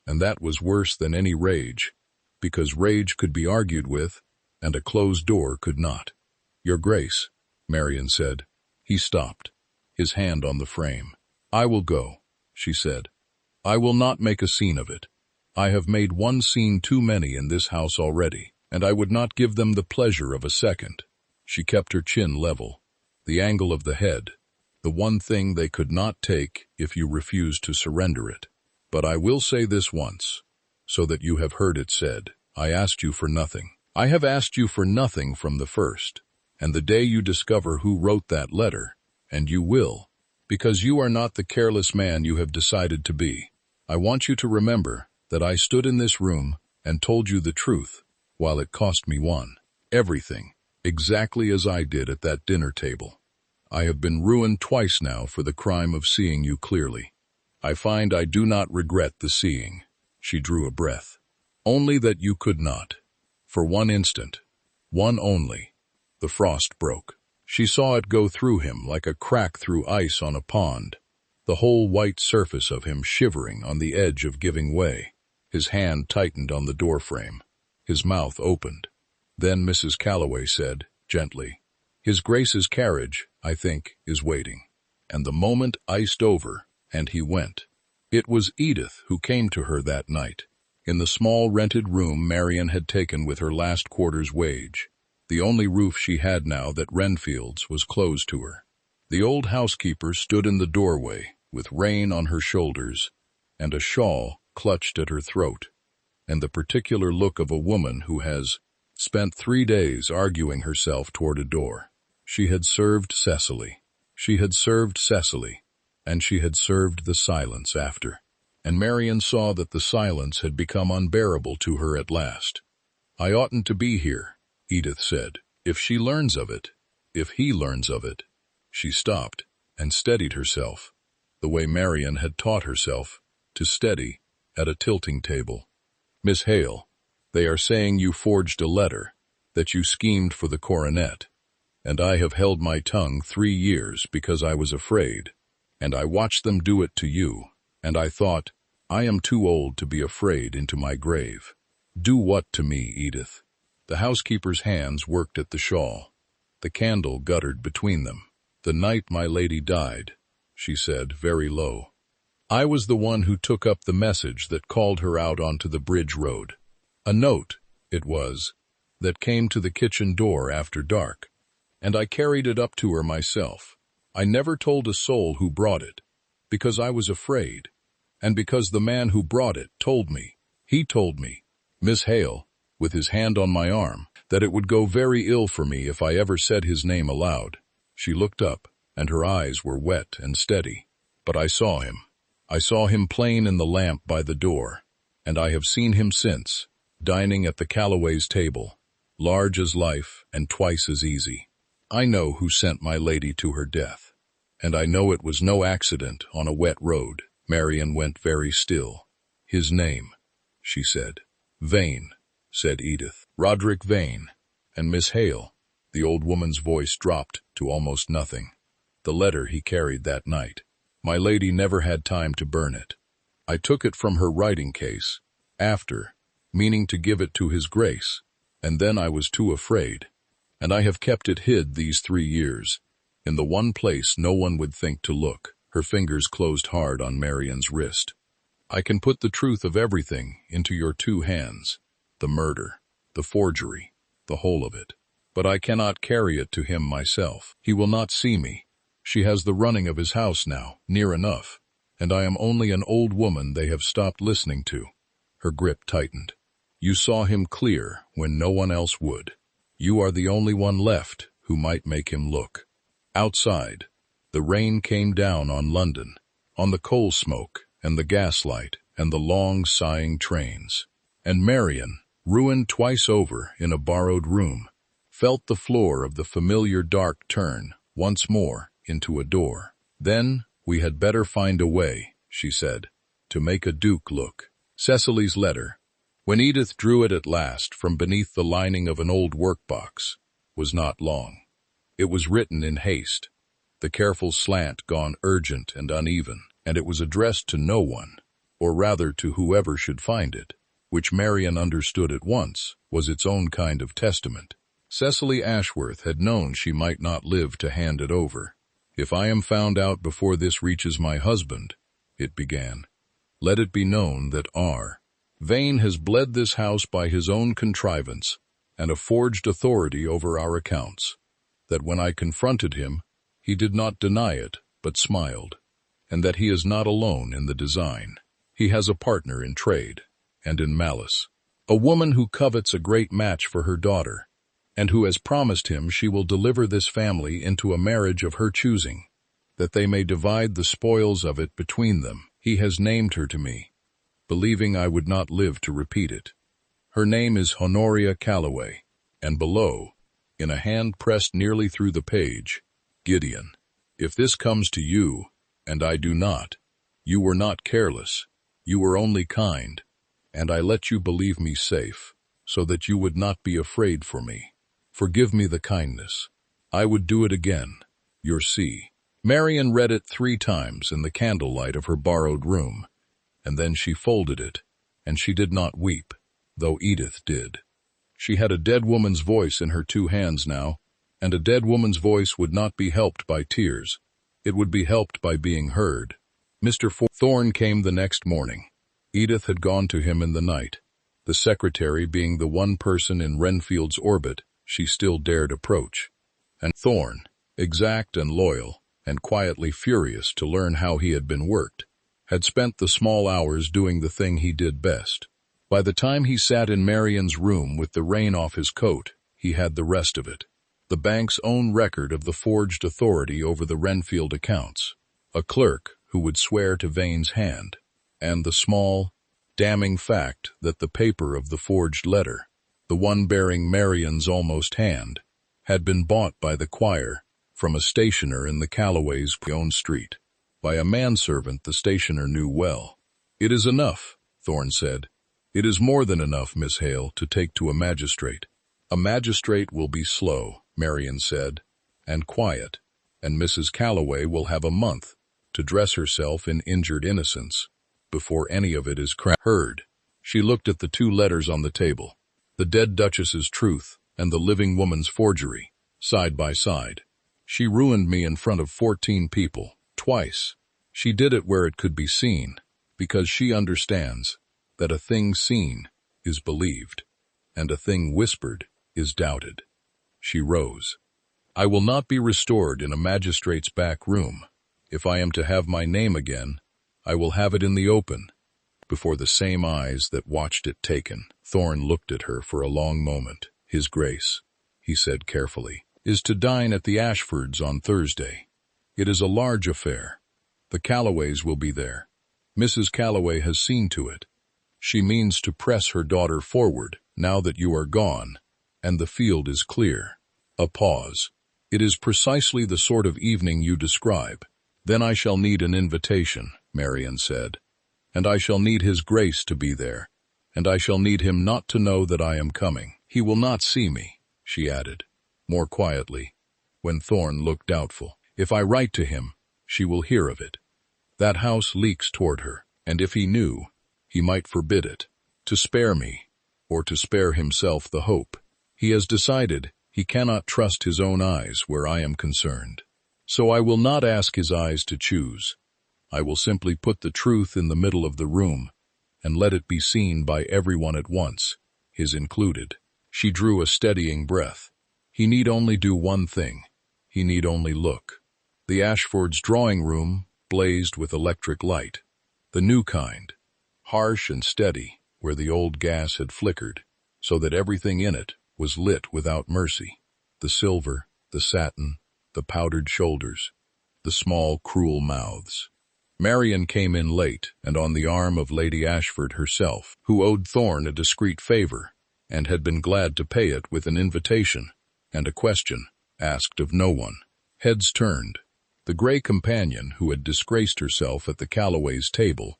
and that was worse than any rage, because rage could be argued with, and a closed door could not. "Your Grace," Marian said. He stopped, his hand on the frame. "I will go," she said. "I will not make a scene of it. I have made one scene too many in this house already, and I would not give them the pleasure of a second." She kept her chin level. The angle of the head, the one thing they could not take if you refused to surrender it. "But I will say this once, so that you have heard it said. I asked you for nothing. I have asked you for nothing from the first, and the day you discover who wrote that letter, and you will, because you are not the careless man you have decided to be, I want you to remember that I stood in this room and told you the truth, while it cost me everything, exactly as I did at that dinner table. I have been ruined twice now for the crime of seeing you clearly. I find I do not regret the seeing." She drew a breath. "Only that you could not. For one instant. One only." The frost broke. She saw it go through him like a crack through ice on a pond, the whole white surface of him shivering on the edge of giving way. His hand tightened on the doorframe. His mouth opened. Then Mrs. Calloway said, gently, "His Grace's carriage, I think, is waiting." And the moment iced over, and he went. It was Edith who came to her that night, in the small rented room Marian had taken with her last quarter's wage. The only roof she had now that Wrenfield's was closed to her. The old housekeeper stood in the doorway, with rain on her shoulders, and a shawl clutched at her throat, and the particular look of a woman who has spent 3 days arguing herself toward a door. She had served Cecily. She had served Cecily, and she had served the silence after. And Marian saw that the silence had become unbearable to her at last. "I oughtn't to be here," Edith said. "If she learns of it, if he learns of it." She stopped and steadied herself, the way Marian had taught herself to steady at a tilting table. "Miss Hale, they are saying you forged a letter, that you schemed for the coronet, and I have held my tongue 3 years because I was afraid, and I watched them do it to you, and I thought, I am too old to be afraid into my grave." "Do what to me, Edith?" The housekeeper's hands worked at the shawl. The candle guttered between them. "The night my lady died," she said, very low, "I was the one who took up the message that called her out onto the bridge road. A note, it was, that came to the kitchen door after dark, and I carried it up to her myself. I never told a soul who brought it, because I was afraid, and because the man who brought it told me. He told me, Miss Hale, with his hand on my arm, that it would go very ill for me if I ever said his name aloud." She looked up, and her eyes were wet and steady. "But I saw him. I saw him plain in the lamp by the door, and I have seen him since, dining at the Calloway's table, large as life and twice as easy. I know who sent my lady to her death, and I know it was no accident on a wet road." Marian went very still. "His name," she said. "Vane," said Edith. "Roderick Vane. And Miss Hale." The old woman's voice dropped to almost nothing. "The letter he carried that night. My lady never had time to burn it. I took it from her writing case, after, meaning to give it to His Grace, and then I was too afraid, and I have kept it hid these 3 years, in the one place no one would think to look." Her fingers closed hard on Marian's wrist. "I can put the truth of everything into your 2 hands, the murder, the forgery, the whole of it. But I cannot carry it to him myself. He will not see me. She has the running of his house now, near enough, and I am only an old woman they have stopped listening to." Her grip tightened. "You saw him clear when no one else would. You are the only one left who might make him look." Outside, the rain came down on London, on the coal smoke and the gaslight and the long sighing trains. And Marian, ruined twice over in a borrowed room, felt the floor of the familiar dark turn once more into a door. "Then we had better find a way," she said, "to make a duke look." Cecily's letter, when Edith drew it at last from beneath the lining of an old workbox, was not long. It was written in haste. the careful slant gone urgent and uneven, and it was addressed to no one, or rather to whoever should find it, which Marian understood at once was its own kind of testament. Cecily Ashworth had known she might not live to hand it over. "If I am found out before this reaches my husband," it began, "let it be known that R. Vane has bled this house by his own contrivance and a forged authority over our accounts, that when I confronted him, he did not deny it, but smiled, and that he is not alone in the design. He has a partner in trade and in malice, a woman who covets a great match for her daughter, and who has promised him she will deliver this family into a marriage of her choosing, that they may divide the spoils of it between them. He has named her to me, believing I would not live to repeat it. Her name is Honoria Calloway, and below, in a hand pressed nearly through the page, Gideon. If this comes to you, and I do not, you were not careless, you were only kind, and I let you believe me safe, so that you would not be afraid for me. Forgive me the kindness. I would do it again. Your C." Marian read it 3 times in the candlelight of her borrowed room, and then she folded it, and she did not weep, though Edith did. She had a dead woman's voice in her 2 hands now, and a dead woman's voice would not be helped by tears. It would be helped by being heard. Mr. Thorne came the next morning. Edith had gone to him in the night, the secretary being the one person in Wrenfield's orbit she still dared approach. And Thorne, exact and loyal, and quietly furious to learn how he had been worked, had spent the small hours doing the thing he did best. By the time he sat in Marian's room with the rain off his coat, he had the rest of it. The bank's own record of the forged authority over the Wrenfield accounts, a clerk who would swear to Vane's hand, and the small, damning fact that the paper of the forged letter, the one bearing Marian's almost hand, had been bought by the choir from a stationer in the Calloway's own street, by a manservant the stationer knew well. "It is enough," Thorne said. "It is more than enough, Miss Hale, to take to a magistrate." "A magistrate will be slow," Marian said, "and quiet, and Mrs. Calloway will have a month to dress herself in injured innocence before any of it is heard." She looked at the 2 letters on the table, the dead Duchess's truth and the living woman's forgery, side by side. "She ruined me in front of 14 people, twice. She did it where it could be seen, because she understands that a thing seen is believed, and a thing whispered is doubted." She rose. "I will not be restored in a magistrate's back room. If I am to have my name again, I will have it in the open, before the same eyes that watched it taken." Thorne looked at her for a long moment. "His Grace," he said carefully, "is to dine at the Ashfords on Thursday. It is a large affair. The Calloways will be there. Mrs. Calloway has seen to it. She means to press her daughter forward, now that you are gone, and the field is clear." A pause. "It is precisely the sort of evening you describe. Then I shall need an invitation," Marian said, "and I shall need His Grace to be there, and I shall need him not to know that I am coming. He will not see me," she added, more quietly, when Thorne looked doubtful. "If I write to him, she will hear of it. That house leaks toward her, and if he knew, he might forbid it, to spare me, or to spare himself the hope. He has decided he cannot trust his own eyes where I am concerned. So I will not ask his eyes to choose. I will simply put the truth in the middle of the room, and let it be seen by everyone at once, his included." She drew a steadying breath. He need only do one thing. He need only look. The Ashfords' drawing room blazed with electric light, the new kind, harsh and steady where the old gas had flickered, so that everything in it was lit without mercy. The silver, the satin, the powdered shoulders, the small, cruel mouths. Marian came in late and on the arm of Lady Ashford herself, who owed Thorne a discreet favor, and had been glad to pay it with an invitation and a question asked of no one. Heads turned. The gray companion who had disgraced herself at the Calloways' table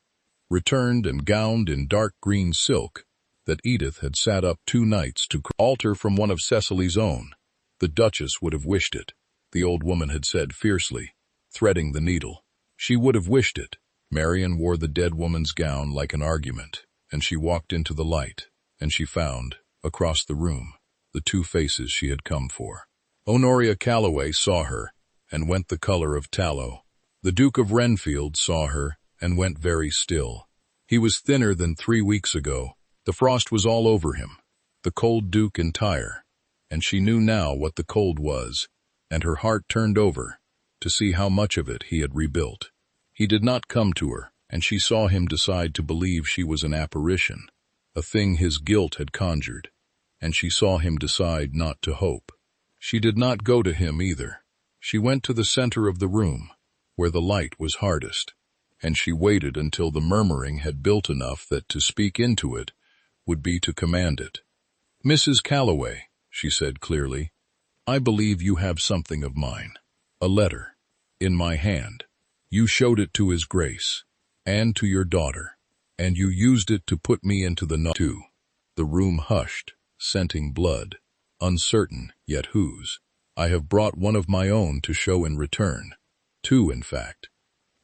returned and gowned in dark green silk that Edith had sat up 2 nights to alter from one of Cecily's own. The Duchess would have wished it. the old woman had said fiercely, threading the needle. She would have wished it. Marian wore the dead woman's gown like an argument, and she walked into the light, and she found, across the room, the two faces she had come for. Honoria Calloway saw her, and went the color of tallow. The Duke of Wrenfield saw her, and went very still. He was thinner than 3 weeks ago. The frost was all over him, the cold Duke entire, and she knew now what the cold was, and her heart turned over to see how much of it he had rebuilt. He did not come to her, and she saw him decide to believe she was an apparition, a thing his guilt had conjured, and she saw him decide not to hope. She did not go to him either. She went to the center of the room, where the light was hardest, and she waited until the murmuring had built enough that to speak into it would be to command it. "Mrs. Calloway," she said clearly, "I believe you have something of mine. A letter. In my hand. You showed it to His Grace, and to your daughter, and you used it to put me into the too." The room hushed, scenting blood, uncertain yet whose. "I have brought one of my own to show in return. 2, in fact.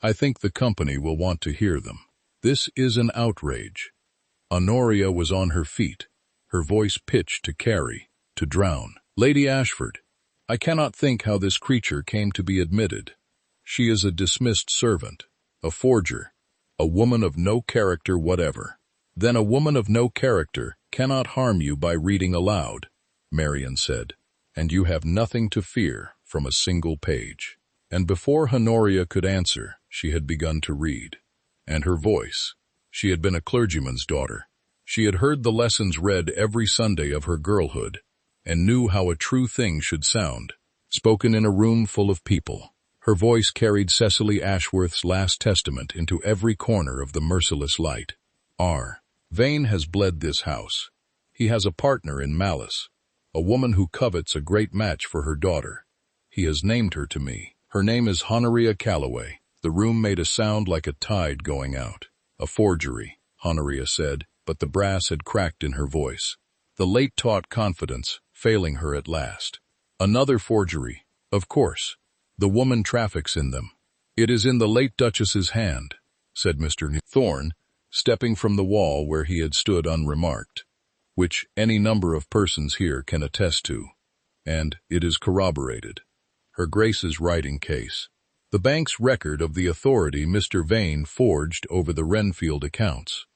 I think the company will want to hear them. This is an outrage." Honoria was on her feet, her voice pitched to carry, to drown. "Lady Ashford, I cannot think how this creature came to be admitted. She is a dismissed servant, a forger, a woman of no character whatever." "Then a woman of no character cannot harm you by reading aloud," Marian said, "and you have nothing to fear from a single page." And before Honoria could answer, she had begun to read. And her voice, she had been a clergyman's daughter. She had heard the lessons read every Sunday of her girlhood, and knew how a true thing should sound, spoken in a room full of people. Her voice carried Cecily Ashworth's last testament into every corner of the merciless light. "R. Vane has bled this house. He has a partner in malice, a woman who covets a great match for her daughter. He has named her to me. Her name is Honoria Calloway." The room made a sound like a tide going out. "A forgery," Honoria said, but the brass had cracked in her voice, the late-taught confidence failing her at last. "Another forgery, of course. The woman traffics in them." "It is in the late Duchess's hand," said Mr. Thorne, stepping from the wall where he had stood unremarked, "which any number of persons here can attest to, and it is corroborated. Her Grace's writing case. The bank's record of the authority Mr. Vane forged over the Wrenfield accounts.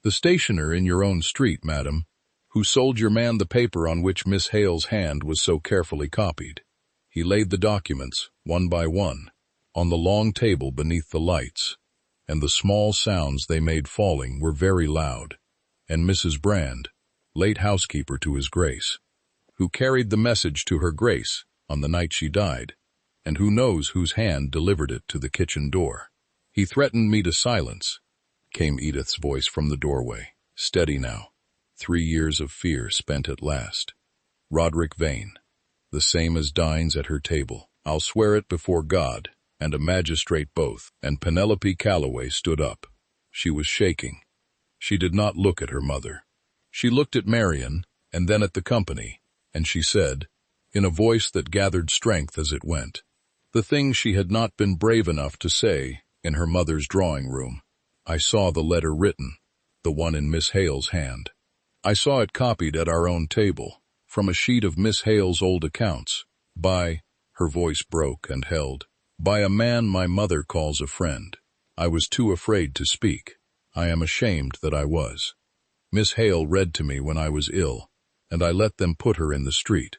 The stationer in your own street, madam, who sold your man the paper on which Miss Hale's hand was so carefully copied. He laid the documents, one by one, on the long table beneath the lights, and the small sounds they made falling were very loud. And Mrs. Brand, late housekeeper to His Grace, who carried the message to her Grace on the night she died, and who knows whose hand delivered it to the kitchen door." "He threatened me to silence," came Edith's voice from the doorway. "Steady now. 3 years of fear spent at last. Roderick Vane, the same as dines at her table. I'll swear it before God and a magistrate both." And Penelope Calloway stood up. She was shaking. She did not look at her mother. She looked at Marian, and then at the company, and she said, in a voice that gathered strength as it went, the thing she had not been brave enough to say in her mother's drawing room. "I saw the letter written, the one in Miss Hale's hand. I saw it copied at our own table, from a sheet of Miss Hale's old accounts, by," her voice broke and held, "by a man my mother calls a friend. I was too afraid to speak. I am ashamed that I was. Miss Hale read to me when I was ill, and I let them put her in the street,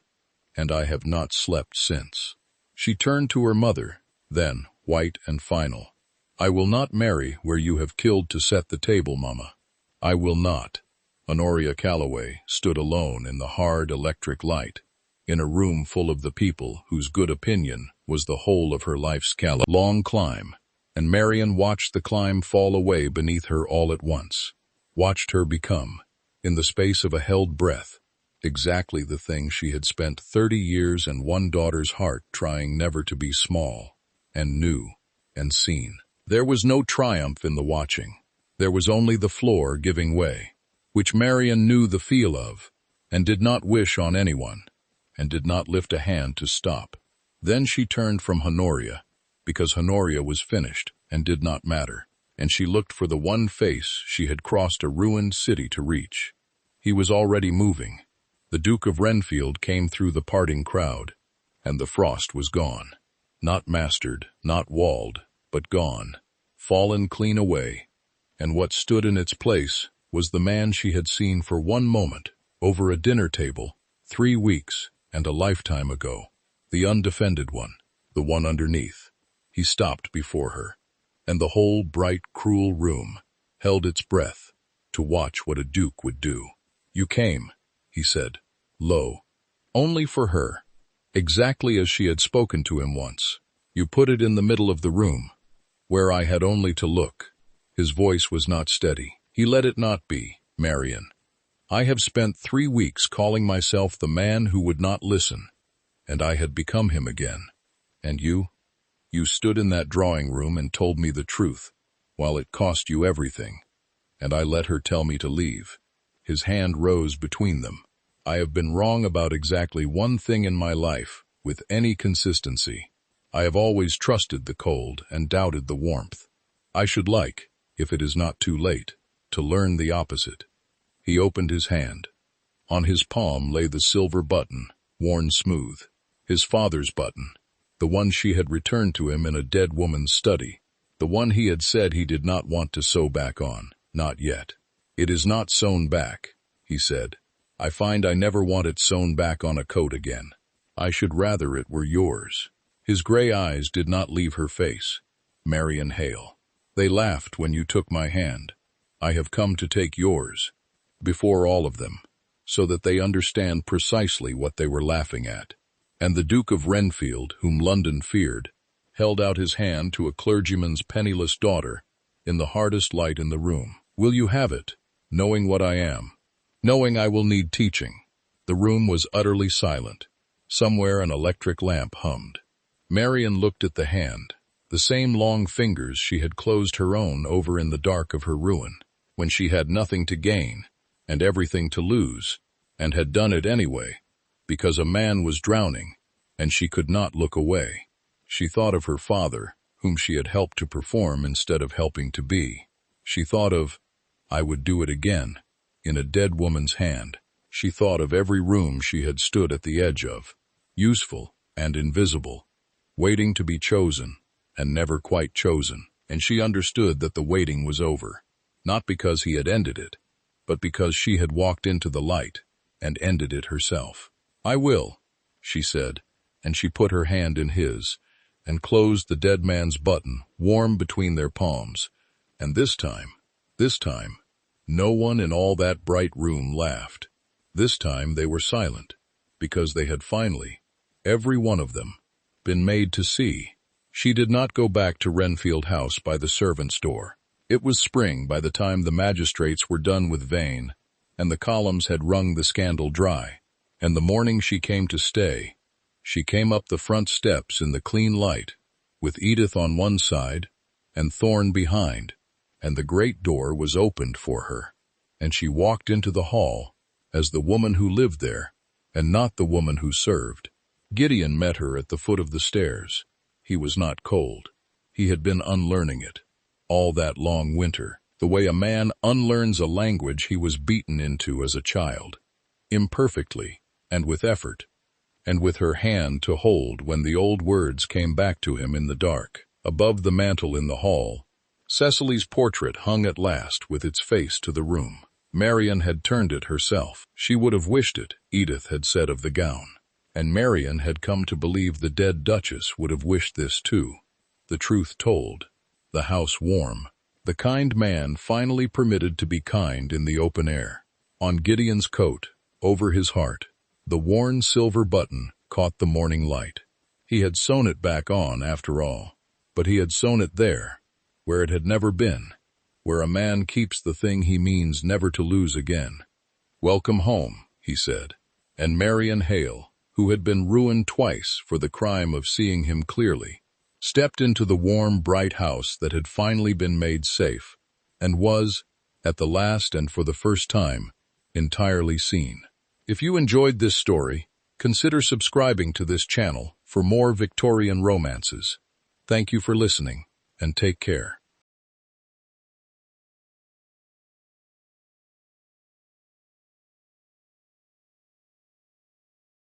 and I have not slept since." She turned to her mother, then, white and final. "I will not marry where you have killed to set the table, Mama. I will not." Honoria Calloway stood alone in the hard electric light, in a room full of the people whose good opinion was the whole of her life's long climb, and Marian watched the climb fall away beneath her all at once, watched her become, in the space of a held breath, exactly the thing she had spent 30 years and one daughter's heart trying never to be small, and new, and seen. There was no triumph in the watching. There was only the floor giving way, which Marian knew the feel of, and did not wish on anyone, and did not lift a hand to stop. Then she turned from Honoria, because Honoria was finished and did not matter, and she looked for the one face she had crossed a ruined city to reach. He was already moving. The Duke of Wrenfield came through the parting crowd, and the frost was gone. Not mastered, not walled, but gone, fallen clean away, and what stood in its place was the man she had seen for one moment over a dinner table 3 weeks and a lifetime ago. The undefended one, the one underneath. He stopped before her, and the whole bright, cruel room held its breath to watch what a duke would do. "You came," he said, low, "only for her, exactly as she had spoken to him once. You put it in the middle of the room, where I had only to look." His voice was not steady. "He let it not be, Marian. I have spent 3 weeks calling myself the man who would not listen, and I had become him again. And you stood in that drawing room and told me the truth, while it cost you everything, and I let her tell me to leave." His hand rose between them. "I have been wrong about exactly one thing in my life, with any consistency. I have always trusted the cold and doubted the warmth. I should like, if it is not too late, to learn the opposite." He opened his hand. On his palm lay the silver button, worn smooth. His father's button, the one she had returned to him in a dead woman's study, the one he had said he did not want to sew back on, not yet. "It is not sewn back," he said. "I find I never want it sewn back on a coat again. I should rather it were yours." His gray eyes did not leave her face. "Marian Hale. They laughed when you took my hand. I have come to take yours, before all of them, so that they understand precisely what they were laughing at." And the Duke of Wrenfield, whom London feared, held out his hand to a clergyman's penniless daughter in the hardest light in the room. "Will you have it, knowing what I am, knowing I will need teaching?" The room was utterly silent. Somewhere an electric lamp hummed. Marian looked at the hand, the same long fingers she had closed her own over in the dark of her ruin, when she had nothing to gain and everything to lose, and had done it anyway, because a man was drowning, and she could not look away. She thought of her father, whom she had helped to perform instead of helping to be. She thought of, "I would do it again," in a dead woman's hand. She thought of every room she had stood at the edge of, useful and invisible, waiting to be chosen, and never quite chosen, and she understood that the waiting was over, not because he had ended it, but because she had walked into the light and ended it herself. "I will," she said, and she put her hand in his, and closed the dead man's button, warm between their palms, and this time, no one in all that bright room laughed. This time they were silent, because they had finally, every one of them, been made to see. She did not go back to Wrenfield House by the servants' door. It was spring by the time the magistrates were done with Vane, and the columns had wrung the scandal dry. And the morning she came to stay, she came up the front steps in the clean light, with Edith on one side and Thorne behind, and the great door was opened for her, and she walked into the hall as the woman who lived there, and not the woman who served. Gideon met her at the foot of the stairs. He was not cold. He had been unlearning it, all that long winter, the way a man unlearns a language he was beaten into as a child, imperfectly, and with effort, and with her hand to hold when the old words came back to him in the dark. Above the mantel in the hall, Cecily's portrait hung at last with its face to the room. Marian had turned it herself. She would have wished it, Edith had said of the gown. And Marian had come to believe the dead Duchess would have wished this too. The truth told, the house warm, the kind man finally permitted to be kind in the open air. On Gideon's coat, over his heart, the worn silver button caught the morning light. He had sewn it back on after all, but he had sewn it there, where it had never been, where a man keeps the thing he means never to lose again. "Welcome home," he said, and Marian Hale, who had been ruined twice for the crime of seeing him clearly, stepped into the warm, bright house that had finally been made safe, and was, at the last and for the first time, entirely seen. If you enjoyed this story, consider subscribing to this channel for more Victorian romances. Thank you for listening, and take care.